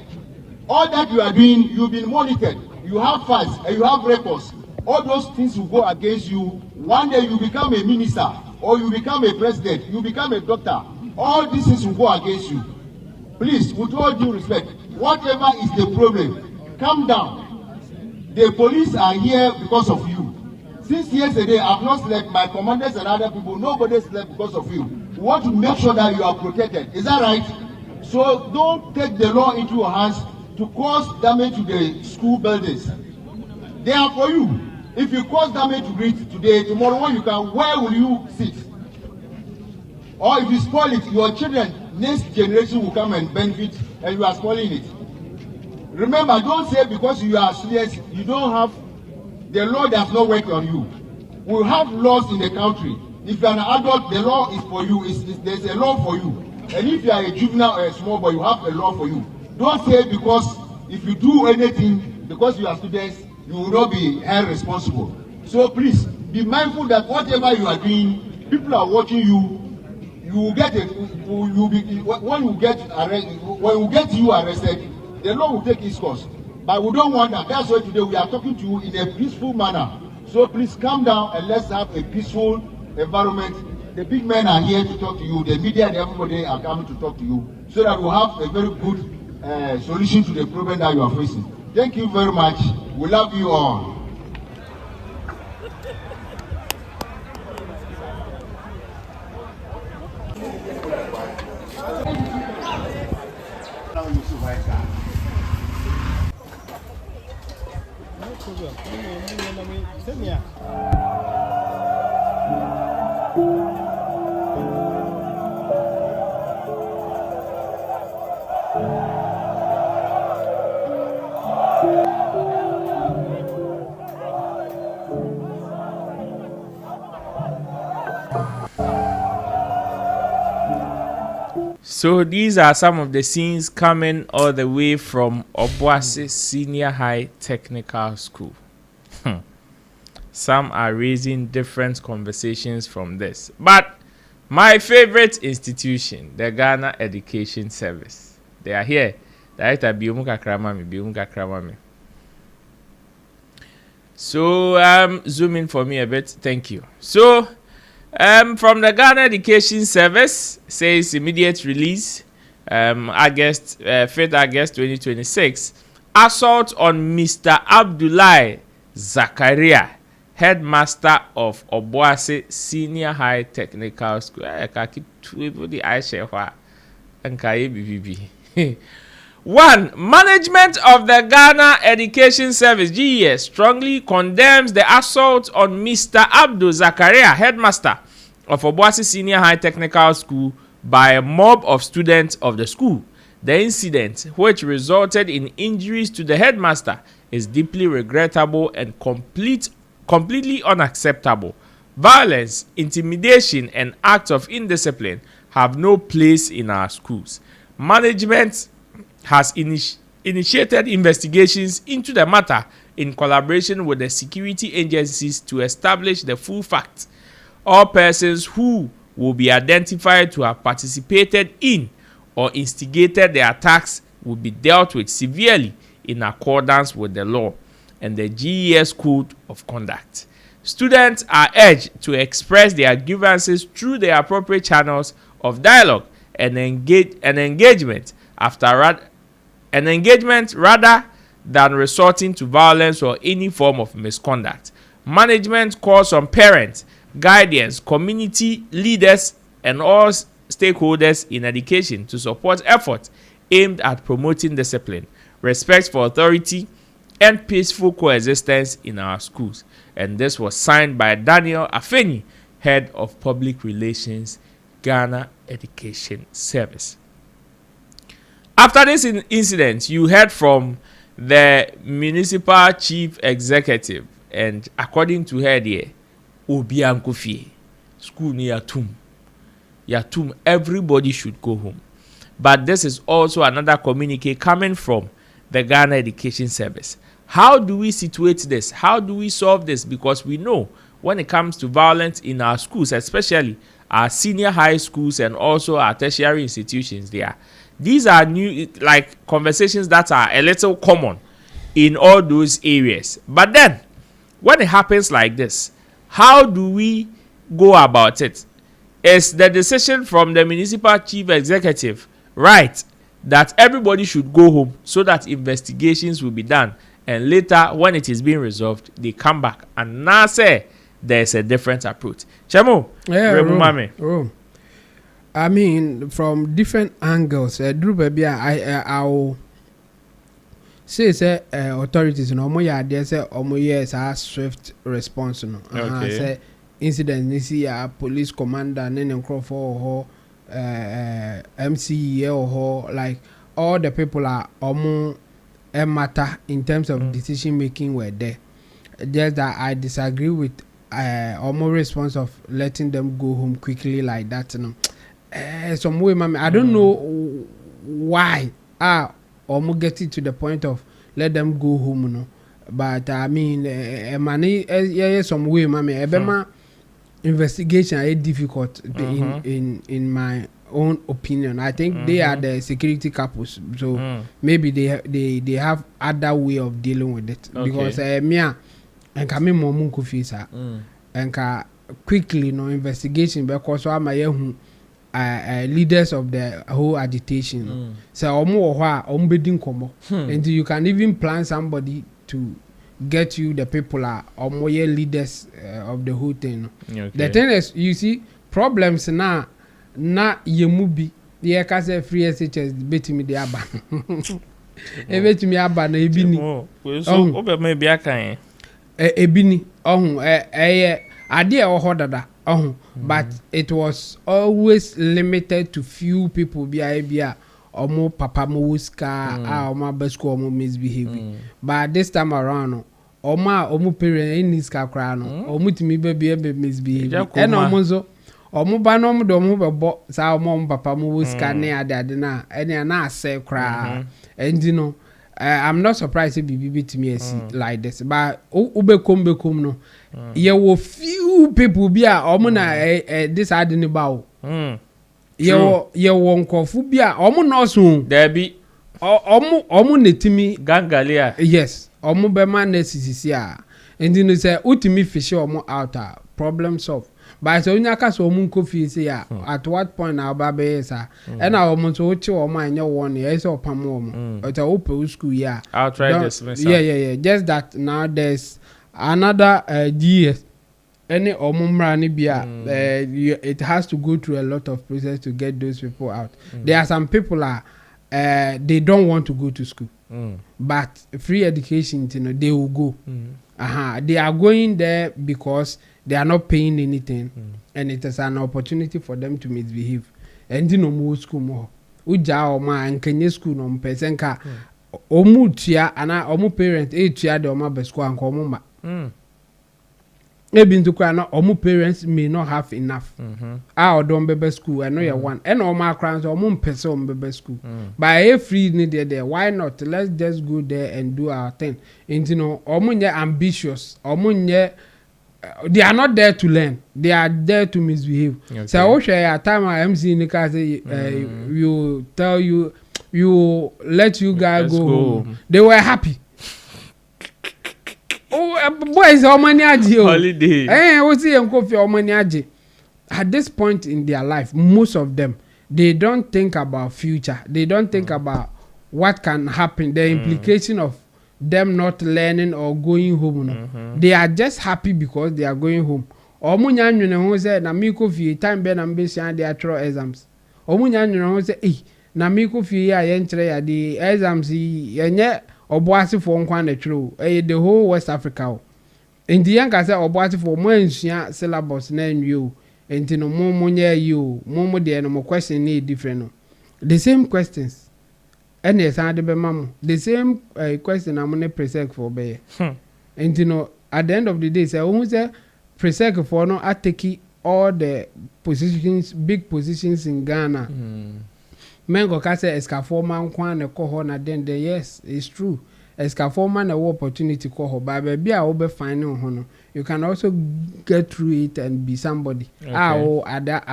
all that you are doing, you've been monitored. You have files and you have records. All those things will go against you. One day you become a minister or you become a president, you become a doctor. All these things will go against you. Please, with all due respect, whatever is the problem, calm down. The police are here because of you. Since yesterday, I've not slept. My commanders and other people, nobody slept because of you. We want to make sure that you are protected. Is that right? So don't take the law into your hands to cause damage to the school buildings. They are for you. If you cause damage to it today, tomorrow when you can, where will you sit? Or if you spoil it, your children, next generation will come and benefit, and you are spoiling it. Remember, don't say because you are serious, you don't have, the law does not work on you. We have laws in the country. If you are an adult, the law is for you. There's a law for you. And if you are a juvenile or a small boy, you have a law for you. Don't say because if you do anything, because you are students, you will not be held responsible. So please, be mindful that whatever you are doing, people are watching you. You will get it. When you get arrested, when you get you arrested, the law will take its course. But we don't want that. That's why today we are talking to you in a peaceful manner. So please calm down and let's have a peaceful environment. The big men are here to talk to you. The media and everybody are coming to talk to you so that we'll have a very good solution to the problem that you are facing. Thank you very much. We love you all. So these are some of the scenes coming all the way from Obuasi Senior High Technical School. Some are raising different conversations from this. But my favorite institution, the Ghana Education Service. They are here. Director Biumuka Kramami. So zoom in for me a bit. Thank you. So from the Ghana Education Service, says immediate release, 5th August 2026. Assault on Mr. Abdullahi Zakaria, headmaster of Obuasi Senior High Technical School. One, management of the Ghana Education Service (GES) strongly condemns the assault on Mr. Abdul Zakaria, headmaster of Obuasi Senior High Technical School, by a mob of students of the school. The incident, which resulted in injuries to the headmaster, is deeply regrettable and completely unacceptable. Violence, intimidation, and acts of indiscipline have no place in our schools. Management has initiated investigations into the matter in collaboration with the security agencies to establish the full facts. All persons who will be identified to have participated in or instigated the attacks will be dealt with severely in accordance with the law and the GES Code of Conduct. Students are urged to express their grievances through the appropriate channels of dialogue and engagement rather than resorting to violence or any form of misconduct. Management calls on parents, guardians, community leaders, and all stakeholders in education to support efforts aimed at promoting discipline, respect for authority, and peaceful coexistence in our schools. And this was signed by Daniel Afeni, Head of Public Relations, Ghana Education Service. After this incident, you heard from the municipal chief executive, and according to her, there, Obi Ankofie, school near Yatum, everybody should go home. But this is also another communique coming from the Ghana Education Service. How do we situate this? How do we solve this? Because we know when it comes to violence in our schools, especially our senior high schools and also our tertiary institutions there, these are new, like, conversations that are a little common in all those areas. But then, when it happens like this, how do we go about it? Is the decision from the municipal chief executive right that everybody should go home so that investigations will be done, and later when it is being resolved they come back and now say there's a different approach? Chemo, I mean, from different angles, I'll say authorities no more ya there say yes a swift response no. Say incident this year police commander nene for or MCE or like all the people are a matter in terms of decision making were there. Just that I disagree with more response of letting them go home quickly like that. You know, some way, mommy, I don't know why almost get it to the point of let them go home. You know, but I mean, some way, mommy, investigation is difficult in my own opinion. I think they are the security couples, so maybe they have other way of dealing with it. Because me and kami momu kufisa and ka quickly no investigation because so am leaders of the whole agitation. So omo bedin komo, and you can even plan somebody to get you the people are leaders of the whole thing. The thing is, you see, problems now yemubi the kase free SHS betimi de aba. E betimi aba na ebini. So obe me bia kan ebini ade dada but it was always limited to few people bia omo papa mo wuska omo basco omo misbehaving. But this time around omo parent in this kakra no omo timi be misbehaving and omo so omo ba no do omo bebo sa omo papa mo wuska ne ade na ene na ase kra and you know I'm not surprised if BB to me like this, but ubekom no ye wo few people bia omo na this adini ba ye wo nkofu bia omo no so there be omo netimi gangalia yes omo be man nesisi and you know say utimi fish omo out problem solve. But so nya ka so omo kofi say at what point na ba be say and na omo so chi omo anya one e say opam omo at open school I'll try this myself. Yeah just that now there's another GS any omumrani bia it has to go through a lot of process to get those people out. There are some people they don't want to go to school, but free education, you know, they will go. They are going there because they are not paying anything, and it is an opportunity for them to misbehave. And you know, more school more. Uja oma and Kenya school no pesenka omu tia ana omu parent tia de oma be school and komuma. Maybe into na omu parents may not have enough. Odon bebe school I know you one. And oma crowns omu mpese om bebe school. But if free need there, why not? Let's just go there and do our thing. And you know, omu nye ambitious. Omu nye they are not there to learn. They are there to misbehave. So I wish at time I MC Nika say will tell you let you guys go home. They were happy. Boys, how many holiday? What's the coffee? How many at this point in their life, most of them they don't think about future. They don't think about what can happen. The implication of them not learning or going home. They are just happy because they are going home. Omunya nwene ho say na me ko fie time be na mbesian they are exams. Omunya nwene ho say na me ko fie ya ye nkyere ya the exams yenye oboasefo nkwa na twero the whole West Africa. Enti yanka say oboasefo mo ansua syllabus na nwie enti no mo nya yi mo de no mo question ni different no. The same questions and yes and be mamu the same question I'm gonna present for be and you know at the end of the day say who say present for no ateki all the positions big positions in Ghana mengo ka say escafoma nkwa na ko na then the yes it's true escafoma na opportunity ko ho ba be a wo be find ho no you can also get through it and be somebody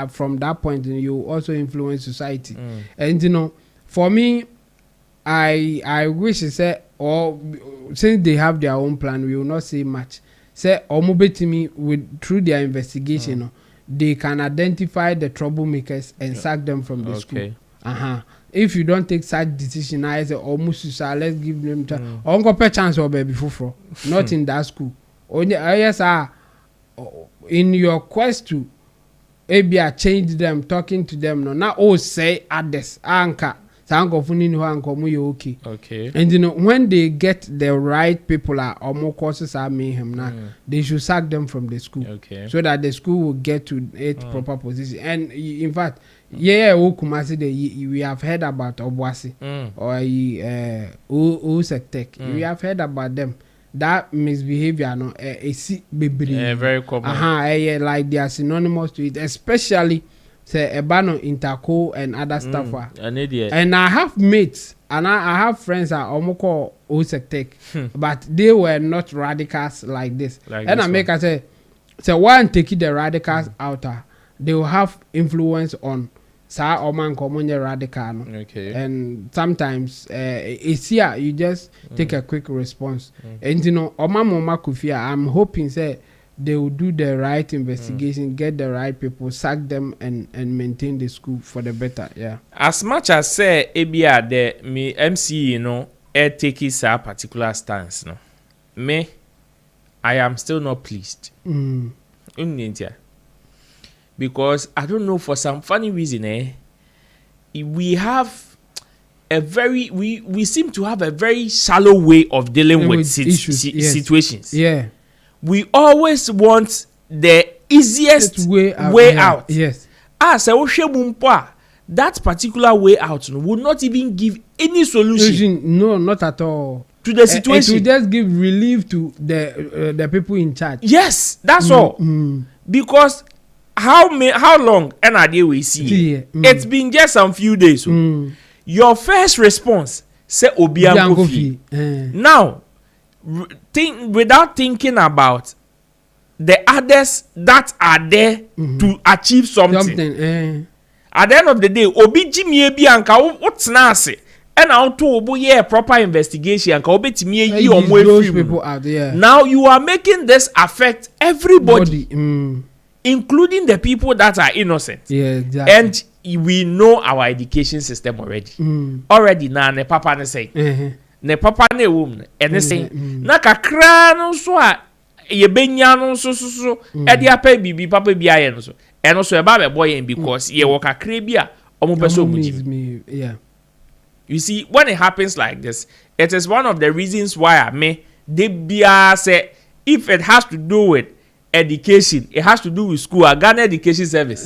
from that point you also influence society and you know for me I wish say or since they have their own plan we will not say much say omobetimi with through their investigation they can identify the troublemakers and sack them from the school if you don't take such decision I say almost let's give them time ongo chance or baby fufro not in that school only yes in your quest to abia change them talking to them no now say others anka sanko funi ni anko mu okay and you know when they get the right people are almost courses are mayhem now they should sack them from the school so that the school will get to its proper position and in fact we have heard about Obwasi or Usektek. We have heard about them. That misbehavior no very common. Like they are synonymous to it, especially say Ebano Interco and other stuff. And I have mates and I have friends that Omoko Usektek, but they were not radicals like this. And I make I say one taking the radicals out, they will have influence on sa oman komunye radical and sometimes it's here you just take a quick response and you know omama kufia I'm hoping say they will do the right investigation get the right people sack them and maintain the school for the better as much as say ebia the me MC you know take his particular stance no me I am still not pleased because I don't know for some funny reason we have a very we seem to have a very shallow way of dealing with situations. We always want the easiest way out. Yes. As that particular way out would not even give any solution. No, not at all. To the situation. It will just give relief to the people in charge. Yes, that's all. Because how long we see it's been just some few days your first response say obiangofi now without thinking about the others that are there to achieve something. At the end of the day obi jimie bi anka wotena ase and auto obo proper investigation anka obetimi yi omo efiri now you are making this affect everybody including the people that are innocent. Yeah, exactly. And we know our education system already. Already now, ne papa ne say, ne papa ne woman, and ne say, na kakra no so a ye benya no so e dia pa bibi papa bia ye no so. And also about a boy because ye wo kakra bia omo person muji. Yeah. You see, when it happens like this, it is one of the reasons why they bia say if it has to do with education, it has to do with school. Ghana Education Service.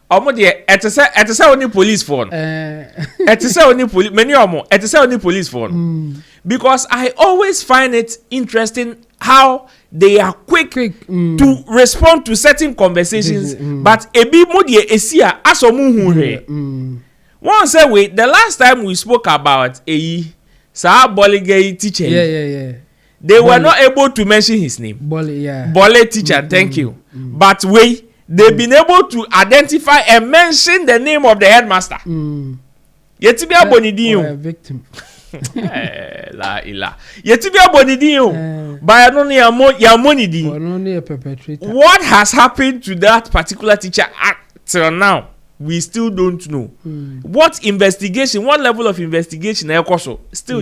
Only police phone. Only police. Many more. Only police phone. Because I always find it interesting how they are quick to respond to certain conversations. But ebi modi esia asomu hure. One say wait. The last time we spoke about Sir Boligay teacher. Yeah. They were not able to mention his name. Bole teacher, thank you. But they've been able to identify and mention the name of the headmaster. Yetibia Bonidin. Victim. La ila. Yetibia Bonidin. By only a perpetrator. What has happened to that particular teacher till now? We still don't know. What investigation, what level of investigation still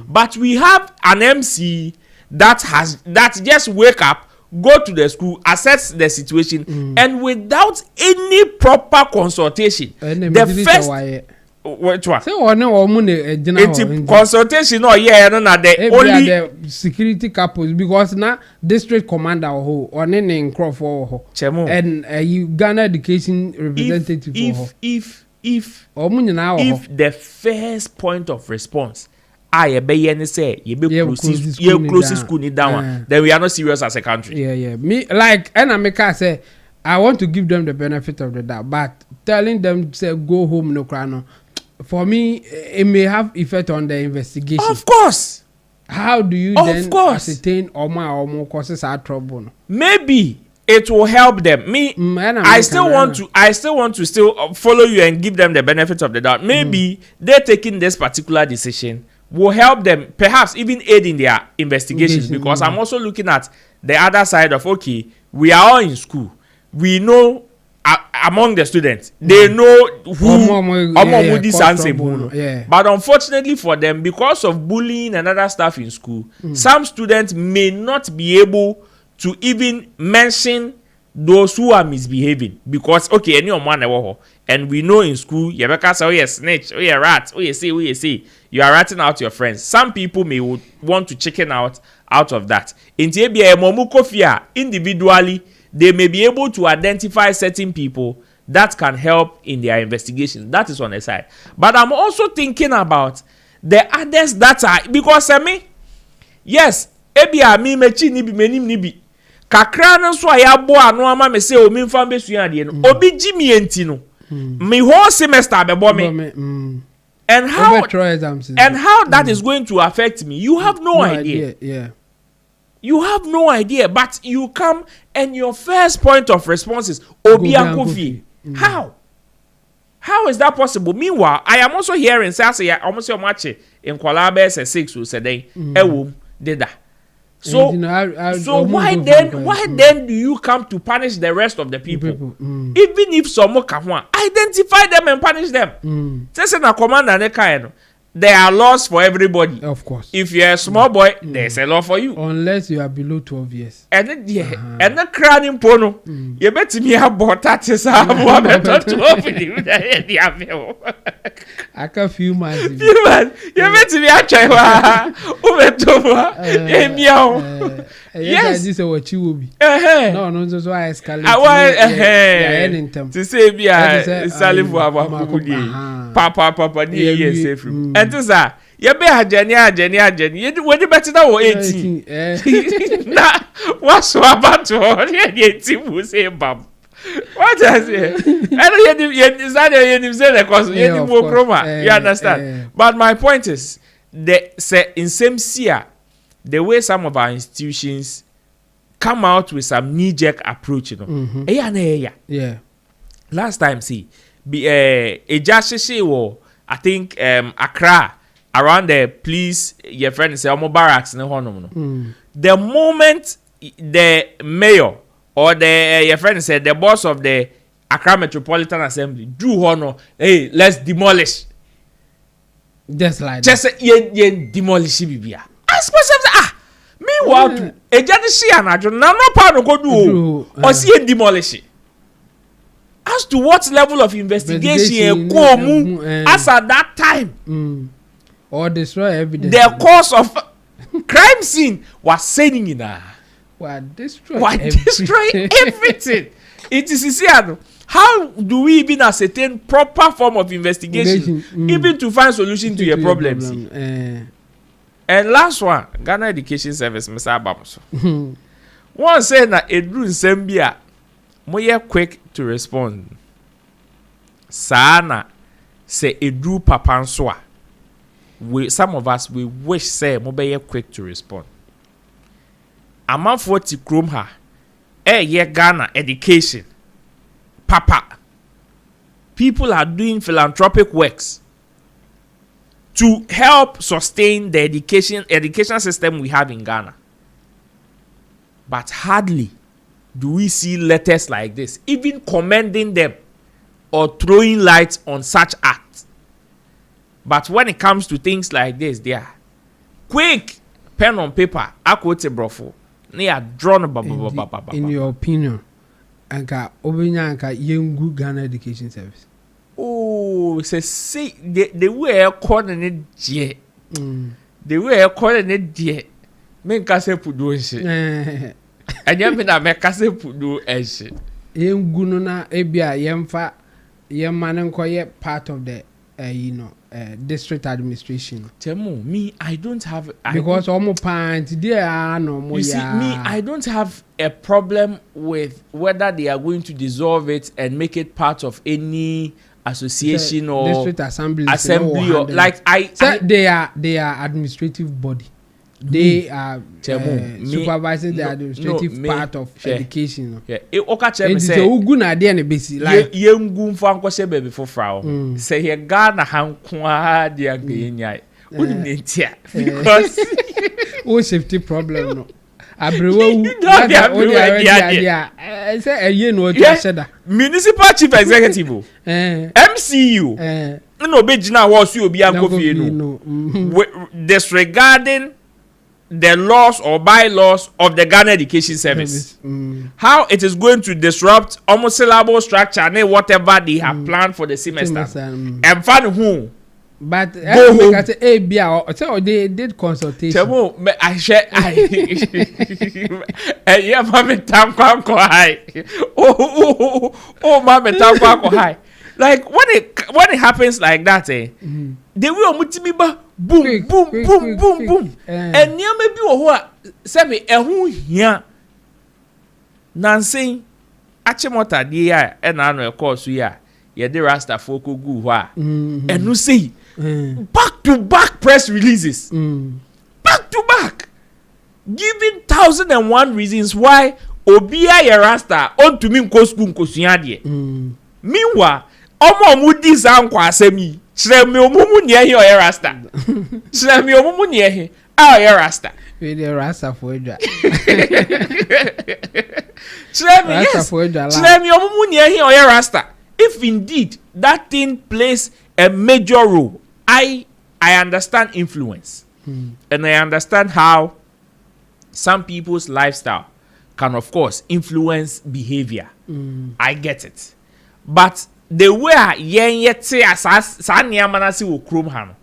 but we have an MC that just wake up, go to the school, assess the situation, and without any proper consultation, the first which one? Consultation or the security couples because now district commander or in Crawford and Ghana education representative. If if the first point of response I be any say you be close school ni down then we are not serious as a country. Me like and I make say I want to give them the benefit of the doubt, but telling them say go home no crano, for me it may have effect on the investigation. Of course. How do you then ascertain or causes our trouble? Maybe it will help them. I still want to follow you and give them the benefit of the doubt. Maybe they're taking this particular decision will help them, perhaps even aid in their investigations. Because I'm also looking at the other side of we are all in school. We know among the students, they know who this answer. But unfortunately for them, because of bullying and other stuff in school, some students may not be able to even mention those who are misbehaving. Because and we know in school, you say, snitch, you rat, you say, you are ratting out your friends. Some people may want to chicken out of that. Individually, they may be able to identify certain people that can help in their investigations. That is on the side. But I'm also thinking about the others that are, because Sammy, yes, me mechi nibi. Kakra no so ayabo anu ama me say o mi mfa besu ade no obi gimi enti no me whole semester bebo me and how that is going to affect me, you have no idea. You have no idea, but you come and your first point of response is Obi Kofi. How is that possible? Meanwhile, I am also hearing say almost your match in Kwalabe 6 or say ewum did that. So why then do you come to punish the rest of the people? Even if some can identify them and punish them. Say na commander ne kind. There are laws for everybody. Of course. If you're a small boy, there's a law for you. Unless you are below 12 years. And the crying pono. You bet me about that is how I can few months. You bet me a child. Yes, this is what you will be. No, so I escalate. To say, be a salif Papa, yes, and to say, you be a Jenny. When you better know 18. What's so about to all the 18 who say, Bob? What I say? I don't you understand? But my point is, in same year, the way some of our institutions come out with some knee-jerk approach, Yeah. Last time, a just I think Accra around the police, your friend say barracks in the the moment the mayor or your friend said the boss of the Accra Metropolitan Assembly drew honor, hey, let's demolish. Just like demolish Bibia. Ask myself, meanwhile, a judge and no part of go do or see demolish it. As to what level of investigation as at that time, or destroy evidence, the cause of crime scene was saying in destroy everything. It is here. How do we even ascertain proper form of investigation, even to find solution to your problems? And last one, Ghana Education Service, Mr. Bamso. One said that it drew Zambia. Moye quick to respond. Sana say Edu Papanswa. Some of us we wish say mobe quick to respond. Amount 40 chrome her. Ghana education. Papa. People are doing philanthropic works to help sustain the education system we have in Ghana. But hardly do we see letters like this, even commending them or throwing light on such acts. But when it comes to things like this, they are quick pen on paper. They are drawn. In your opinion, Anka Obinya Yengu Ghana Education Service. Oh, say they were calling it J. They were calling it J. Men kase pudu enshi. Anya me na me kase pudu enshi. Yengu no na ebia yemfa yeah, man, part of the district administration. Temu, me, I don't have because almost pants there no. You see, me, I don't have a problem with whether they are going to dissolve it and make it part of any association or district assembly or like they are administrative body. They are supervising the administrative part of education. Yeah, okay, Chemi say. So good idea na basic like yengu mfa nkose baby for frau. Say he Ghana hankwa dia genya. Unintia because o safety problem no. Abrewo say eye no to sheda. Municipal chief executive. MCU. No be gina wo su obi ankofie no. Disregarding the laws or bylaws of the Ghana Education Service. How it is going to disrupt almost syllable structure and whatever they have planned for the semester. And find who. But I say they did consultation. I share. Yeah, mommy, tanko high. Oh, mommy, tanko high. Like when it happens like that, they will mutimiba. Boom, quick, boom, quick, boom, quick, boom, quick, boom. And near maybe or Sammy, a who here Nancy Achimota, dear, and I know, of course, we are. Yeah, the Rasta folk go and you see back to back press releases, back to back, giving 1,001 reasons why Obia Rasta on to me Kosunyadi. Meanwhile, Omo Mudi Zankwa Sammy. Sammy omumu near here or Rasta. Sammy omumu near here. Ah, Rasta. We the Rasta for it. Sammy omumu near here or Rasta. If indeed that thing plays a major role, I understand influence. And I understand how some people's lifestyle can, of course, influence behavior. I get it. But the way yen yet say as Manasi will chrome ham,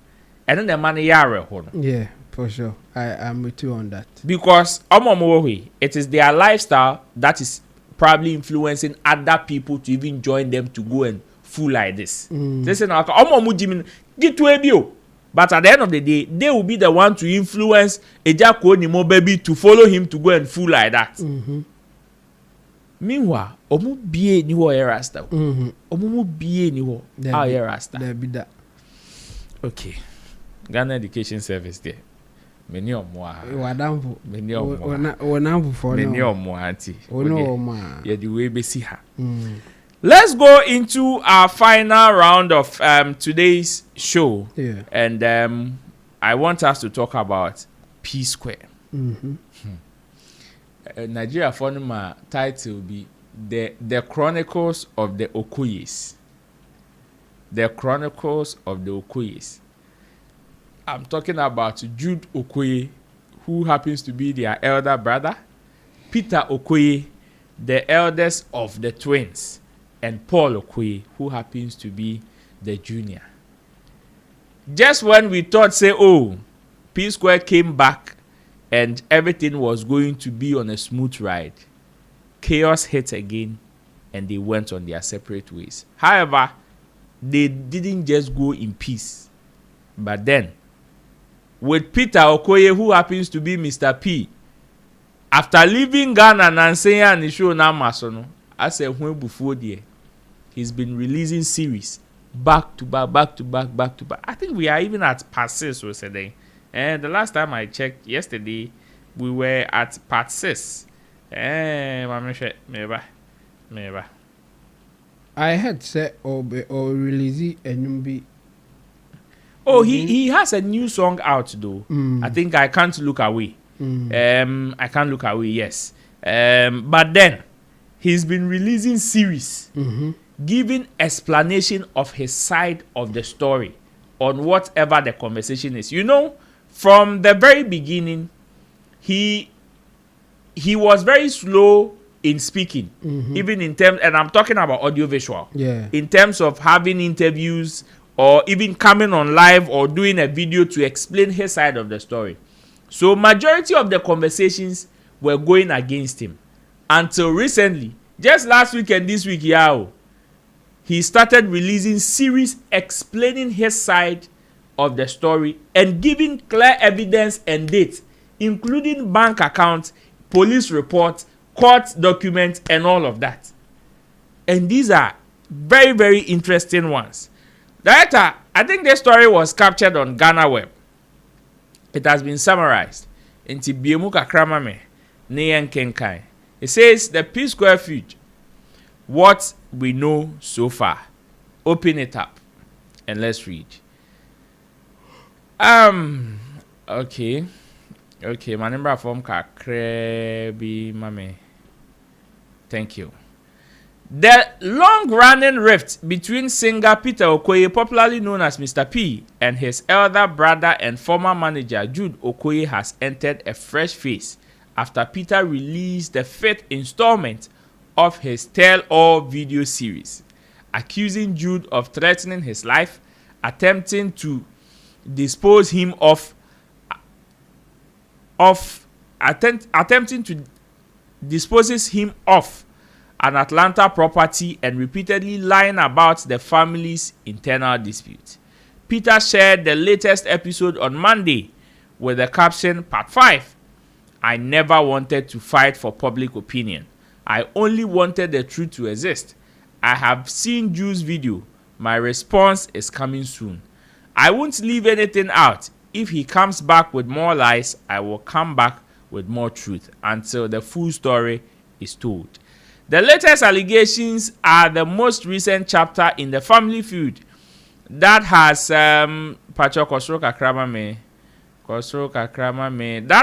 and then the money yare. Yeah, for sure. I'm with you on that. Because it is their lifestyle that is probably influencing other people to even join them to go and fool like this. This is not get to a bio. But at the end of the day, they will be the one to influence Ejako Nimo baby to follow him to go and fool like that. Meanwhile, omu biye ni wo Rasta. Omu biye ni wo Rasta. There be that. Okay. Ghana Education Service there. Many omo a. Wadampo. Many omo. Wonampo for no. Many omo anti. Ono ma. Yeah, the way be see her. Let's go into our final round of today's show. Yeah. And I want us to talk about P Square. Nigeria Fonima title be the Chronicles of the Okoyes. The Chronicles of the Okoyes. I'm talking about Jude Okoye, who happens to be their elder brother, Peter Okoye, the eldest of the twins, and Paul Okoye, who happens to be the junior. Just when we thought, say, oh, P Square came back and everything was going to be on a smooth ride, chaos hit again and they went on their separate ways. However, they didn't just go in peace. But then, with Peter Okoye, who happens to be Mr. P, after leaving Ghana and saying and show Namasono, I said when before there, he's been releasing series back to back. I think we are even at part 6 or something. And the last time I checked yesterday, we were at part 6. Maybe. I had said or release a new. Oh, he has a new song out though. I think I Can't Look Away. I Can't Look Away, yes. But then he's been releasing series, giving explanation of his side of the story on whatever the conversation is. You know, from the very beginning, he was very slow in speaking, even in terms, and I'm talking about audiovisual. Yeah. In terms of having interviews or even coming on live or doing a video to explain his side of the story. So majority of the conversations were going against him until recently. Just last week and this week, he started releasing series explaining his side of the story and giving clear evidence and dates, including bank accounts, police reports, court documents, and all of that. And these are very, very interesting ones. Director, I think this story was captured on Ghana Web. It has been summarized into Biemu Kakrama me Neyen Kenkai. It says the P Square Feud. What we know so far. Open it up and let's read. Okay, my number from Kakrebi Mame. Thank you. The long-running rift between singer Peter Okoye, popularly known as Mr. P, and his elder brother and former manager Jude Okoye has entered a fresh phase after Peter released the 5th installment of his tell-all video series, accusing Jude of threatening his life, attempting to dispose him of an Atlanta property and repeatedly lying about the family's internal dispute. Peter shared the latest episode on Monday with the caption, Part 5. I never wanted to fight for public opinion. I only wanted the truth to exist. I have seen Jude's video. My response is coming soon. I won't leave anything out. If he comes back with more lies, I will come back with more truth until the full story is told. The latest allegations are the most recent chapter in the family feud that has that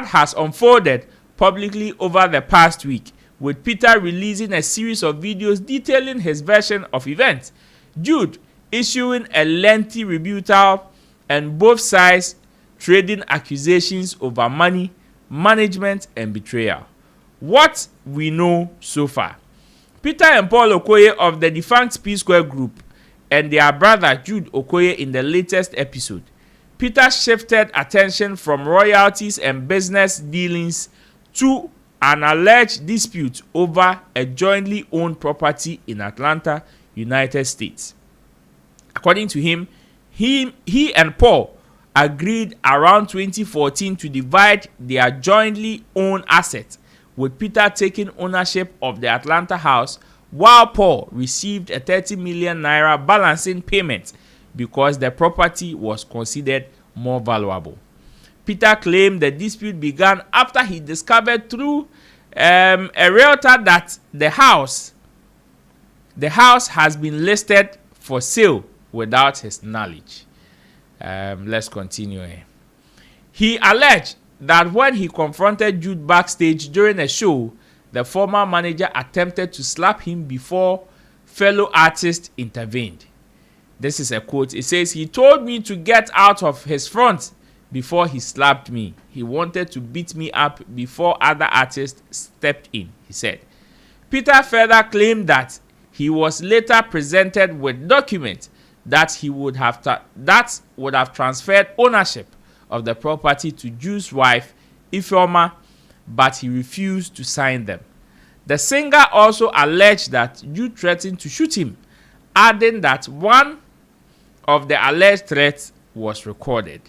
has unfolded publicly over the past week, with Peter releasing a series of videos detailing his version of events, Jude issuing a lengthy rebuttal, and both sides trading accusations over money, management, and betrayal. What we know so far. Peter and Paul Okoye of the defunct P Square Group and their brother Jude Okoye in the latest episode. Peter shifted attention from royalties and business dealings to an alleged dispute over a jointly owned property in Atlanta, United States. According to him, he and Paul agreed around 2014 to divide their jointly owned assets, with Peter taking ownership of the Atlanta house while Paul received a 30 million naira balancing payment because the property was considered more valuable. Peter claimed the dispute began after he discovered through a realtor that the house has been listed for sale without his knowledge. Let's continue here. He alleged that when he confronted Jude backstage during a show, the former manager attempted to slap him before fellow artists intervened. This is a quote. It says, he told me to get out of his front before he slapped me. He wanted to beat me up before other artists stepped in, he said. Peter further claimed that he was later presented with documents that would have transferred ownership of the property to Jude's wife, Ifeoma, but he refused to sign them. The singer also alleged that Jude threatened to shoot him, adding that one of the alleged threats was recorded.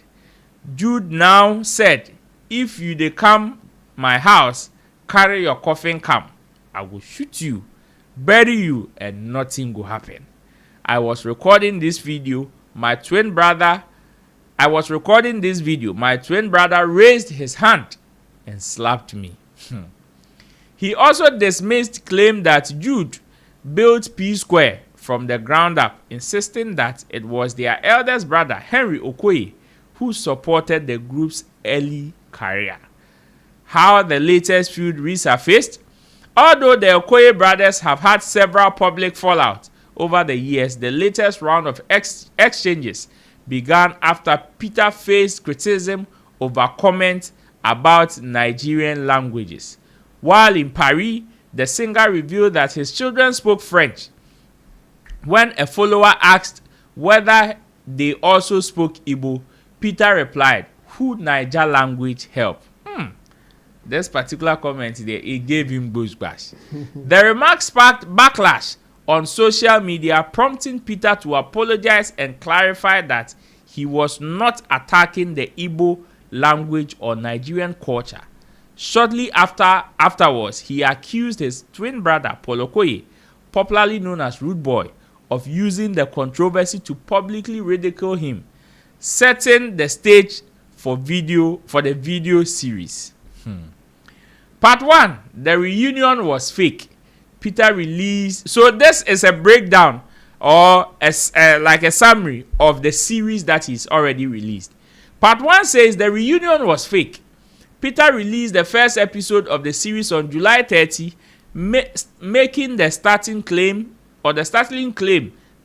Jude now said, if you dey come my house, carry your coffin come. I will shoot you, bury you, and nothing will happen. I was recording this video. My twin brother raised his hand and slapped me. He also dismissed claim that Jude built P Square from the ground up, insisting that it was their eldest brother, Henry Okoye, who supported the group's early career. How the latest feud resurfaced? Although the Okoye brothers have had several public fallout over the years, the latest round of exchanges began after Peter faced criticism over comments about Nigerian languages. While in Paris, the singer revealed that his children spoke French. When a follower asked whether they also spoke Igbo, Peter replied, "Who Niger language help?" This particular comment there, it gave him goosebumps. The remark sparked backlash on social media, prompting Peter to apologize and clarify that he was not attacking the Igbo language or Nigerian culture. Shortly afterwards, he accused his twin brother, Paul Okoye, popularly known as Rude Boy, of using the controversy to publicly ridicule him, setting the stage for the video series. Part 1, the reunion was fake. Peter released. So this is a breakdown or like a summary of the series that he's already released. Part 1 says the reunion was fake. Peter released the first episode of the series on July 30, making the startling claim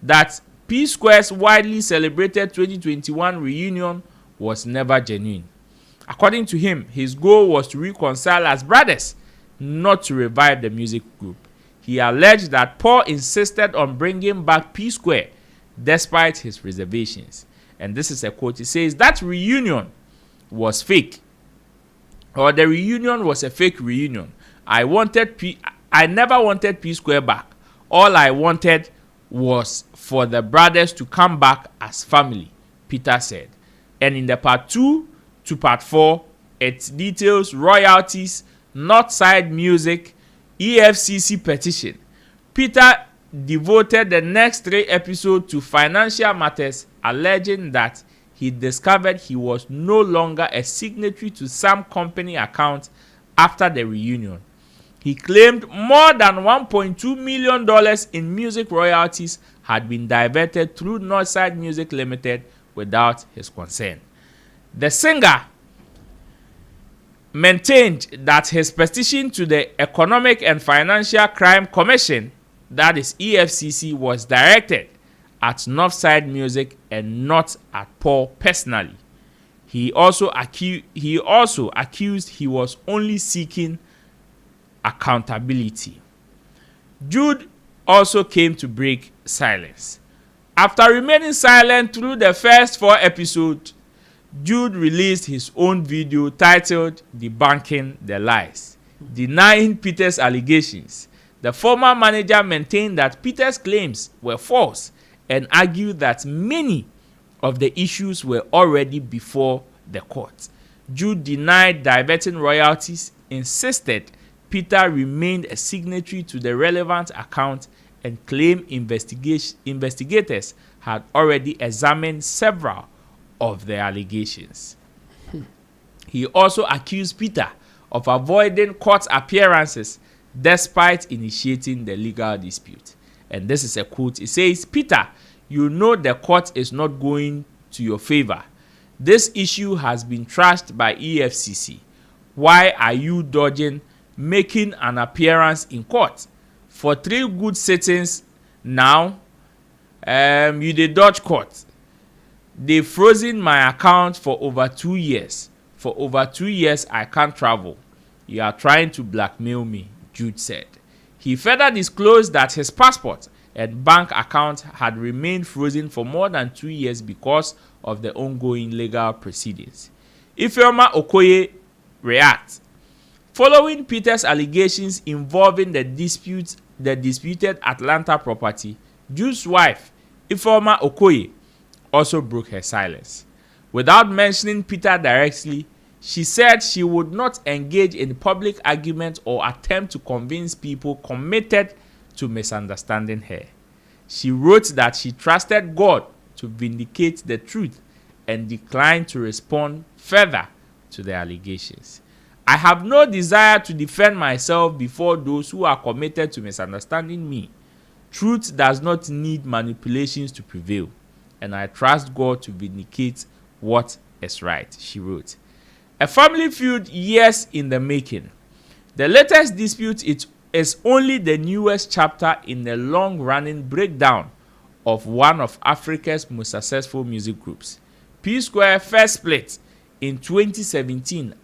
that P Square's widely celebrated 2021 reunion was never genuine. According to him, his goal was to reconcile as brothers, not to revive the music group. He alleged that Paul insisted on bringing back P Square despite his reservations. And this is a quote. He says that reunion was fake, or the reunion was a fake reunion. I never wanted P Square back. All I wanted was for the brothers to come back as family, Peter said. And in the part 2 to part 4, it details royalties, Northside Music, EFCC petition. Peter devoted the next 3 episodes to financial matters, alleging that he discovered he was no longer a signatory to some company account after the reunion. He claimed more than $1.2 million in music royalties had been diverted through Northside Music Limited without his consent. The singer maintained that his petition to the Economic and Financial Crime Commission, that is EFCC, was directed at Northside Music and not at Paul personally. He also accused he was only seeking accountability. Jude also came to break silence. After remaining silent through the first 4 episodes, Jude released his own video titled Debunking the Lies, denying Peter's allegations. The former manager maintained that Peter's claims were false and argued that many of the issues were already before the court. Jude denied diverting royalties, insisted Peter remained a signatory to the relevant account, and claimed investigators had already examined several of the allegations. He also accused Peter of avoiding court appearances despite initiating the legal dispute. And this is a quote. It says, "Peter, you know the court is not going to your favor. This issue has been trashed by EFCC. Why are you dodging making an appearance in court? For 3 good sittings now, you did dodge court. They've frozen my account for over 2 years. For over 2 years, I can't travel. You are trying to blackmail me," Jude said. He further disclosed that his passport and bank account had remained frozen for more than 2 years because of the ongoing legal proceedings. Ifeoma Okoye reacts. Following Peter's allegations involving the disputed Atlanta property, Jude's wife, Ifeoma Okoye, also broke her silence. Without mentioning Peter directly, she said she would not engage in public argument or attempt to convince people committed to misunderstanding her. She wrote that she trusted God to vindicate the truth and declined to respond further to the allegations. "I have no desire to defend myself before those who are committed to misunderstanding me. Truth does not need manipulations to prevail, and I trust God to vindicate what is right," she wrote. A family feud years in the making. The latest dispute is only the newest chapter in the long-running breakdown of one of Africa's most successful music groups. P Square first split in 2017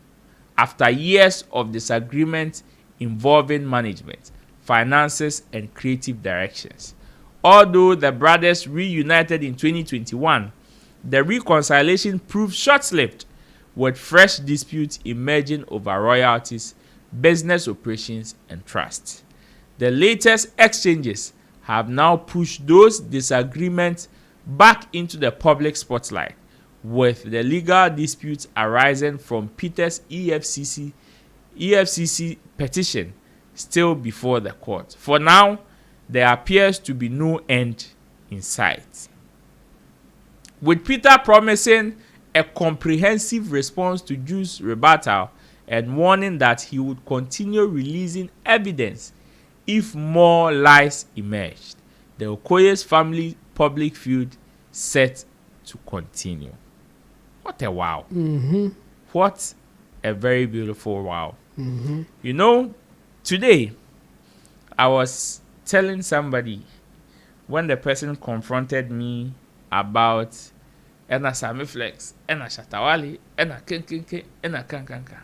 after years of disagreement involving management, finances, and creative directions. Although the brothers reunited in 2021, the reconciliation proved short-lived, with fresh disputes emerging over royalties, business operations, and trust. The latest exchanges have now pushed those disagreements back into the public spotlight, with the legal disputes arising from Peter's EFCC petition still before the court. For now, there appears to be no end in sight, with Peter promising a comprehensive response to Jude's rebuttal and warning that he would continue releasing evidence if more lies emerged. The Okoye's family public feud set to continue. What a wow. Mm-hmm. What a very beautiful wow. Mm-hmm. You know, today I was telling somebody when the person confronted me about Ena Sammy Flex, Ena Shatawali, Ena Kenkenke, Ena Kankanka.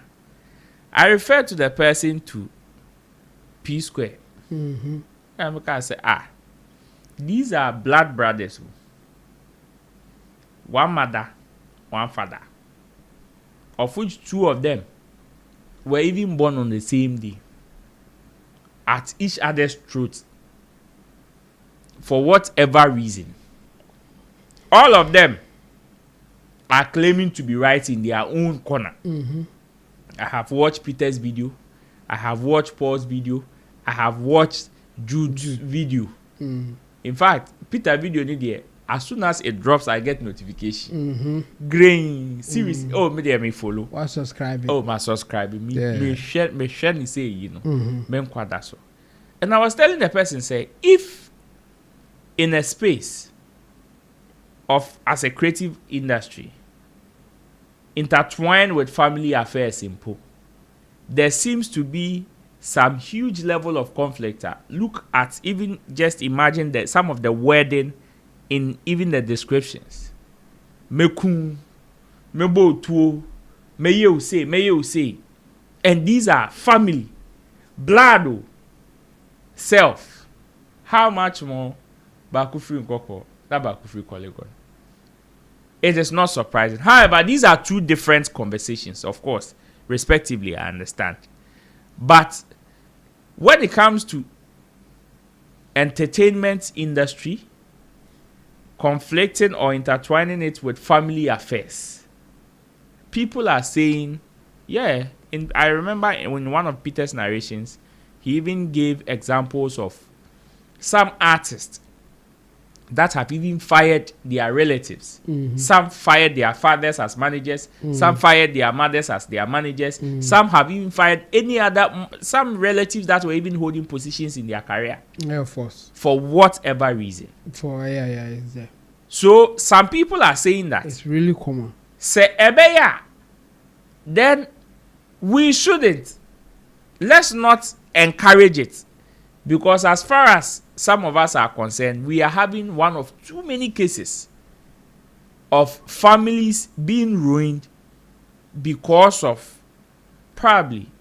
I referred to the person to P Square. Mm-hmm. And I say, these are blood brothers. One mother, one father. Of which two of them were even born on the same day. At each other's throats. For whatever reason. All of them are claiming to be right in their own corner. Mm-hmm. I have watched Peter's video. I have watched Paul's video. I have watched Jude's video. Mm-hmm. In fact, Peter's video need there. As soon as it drops, I get notification. Mm-hmm. Grain series. Oh, me follow. What subscribing? Oh, my subscribing. Me share me say, you know. Mm-hmm. And I was telling the person, say, if in a space of as a creative industry intertwined with family affairs there seems to be some huge level of conflict. Look at even just imagine that some of the wording in even the descriptions. Mekun, mebo tuo, meye say. And these are family, blood, self. How much more Bakufri Nkoko, that Bakufri Kolegon? It is not surprising. However, these are two different conversations, of course, respectively, I understand. But when it comes to entertainment industry, conflicting or intertwining it with family affairs, people are saying, I remember in one of Peter's narrations, he even gave examples of some artists that have even fired their relatives. Mm-hmm. Some fired their fathers as managers. Mm-hmm. Some fired their mothers as their managers. Mm-hmm. Some have even fired some relatives that were even holding positions in their career. Air Force. For whatever reason. It's there. So some people are saying that. It's really common. Say, then we shouldn't. Let's not encourage it. Because as far as some of us are concerned, we are having one of too many cases of families being ruined because of probably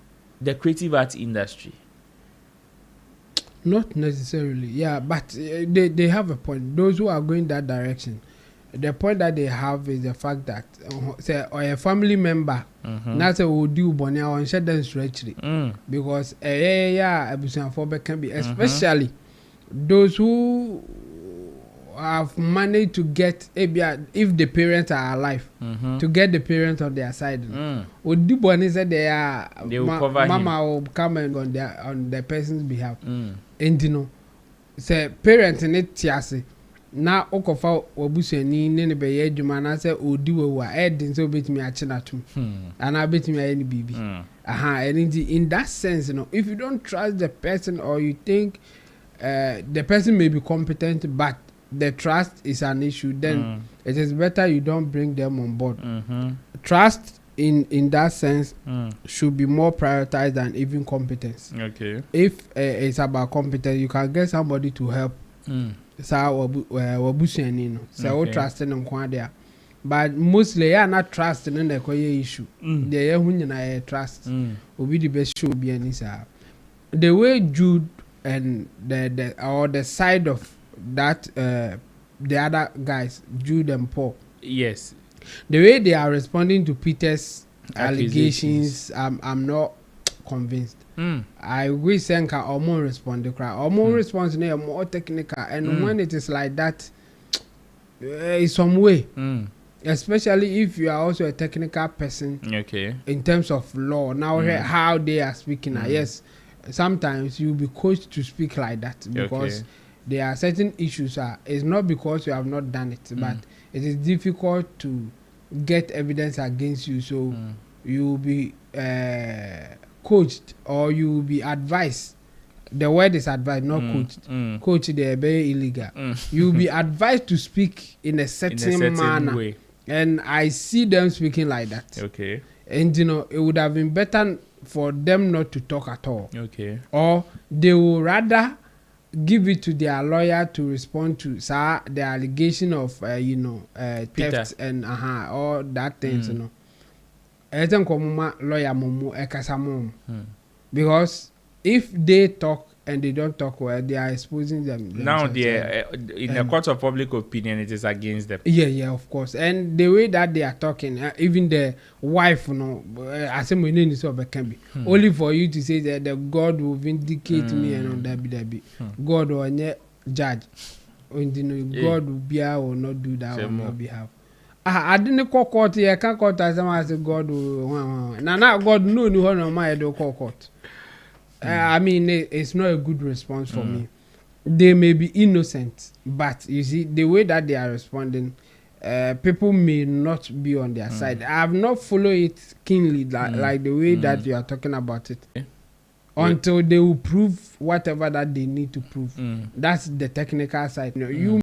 the creative art industry. Not necessarily, but they have a point. Those who are going that direction, the point that they have is the fact that say or a family member not say will do bonny or share them stretchly because can be especially those who have managed to get if the parents are alive to get the parents on their side. Would do bonny said they will cover mama will come and on the person's behalf. And you know, say parents in it tiase. Na okofa obusuani ne be ye adwuma na se odi wewa edin so betimi a chenatum ana betimi a any bibi and in that sense, you know, if you don't trust the person or you think the person may be competent but the trust is an issue, then it is better you don't bring them on board. Trust in that sense should be more prioritized than even competence. Okay, if it's about competence, you can get somebody to help. So trusting in Quadia. But mostly are not trusting in the issue. The I trust will be the best should be any sir. The way Jude and the side of that the other guys, Jude and Paul. Yes. The way they are responding to Peter's allegations, I'm not convinced. I wish Senka or more respond the crowd or more response more technical, and when it is like that, in some way. Especially if you are also a technical person, okay, in terms of law. Now, how they are speaking, yes, sometimes you'll be coached to speak like that because there are certain issues. It's not because you have not done it, but it is difficult to get evidence against you. So you'll be coached or you'll be advised. The word is advised, not coached. Coached, they're very illegal. You'll be advised to speak in a certain manner. Way. And I see them speaking like that. Okay. And it would have been better for them not to talk at all. Okay. Or they would rather give it to their lawyer to respond to the allegation of theft and all that things, lawyer because if they talk and they don't talk well, they are exposing them. Now, in the court of public opinion, it is against them. Yeah, of course. And the way that they are talking, even the wife, I say my name is can be only for you to say that the God will vindicate me and that be God or judge. God will be will not do that on your behalf. I didn't call court here. I can't court as I say God will. Now God no my do call court. I mean, it's not a good response for me. They may be innocent, but you see, the way that they are responding, people may not be on their side. I have not followed it keenly, like the way that you are talking about it. Until they will prove whatever that they need to prove. That's the technical side. You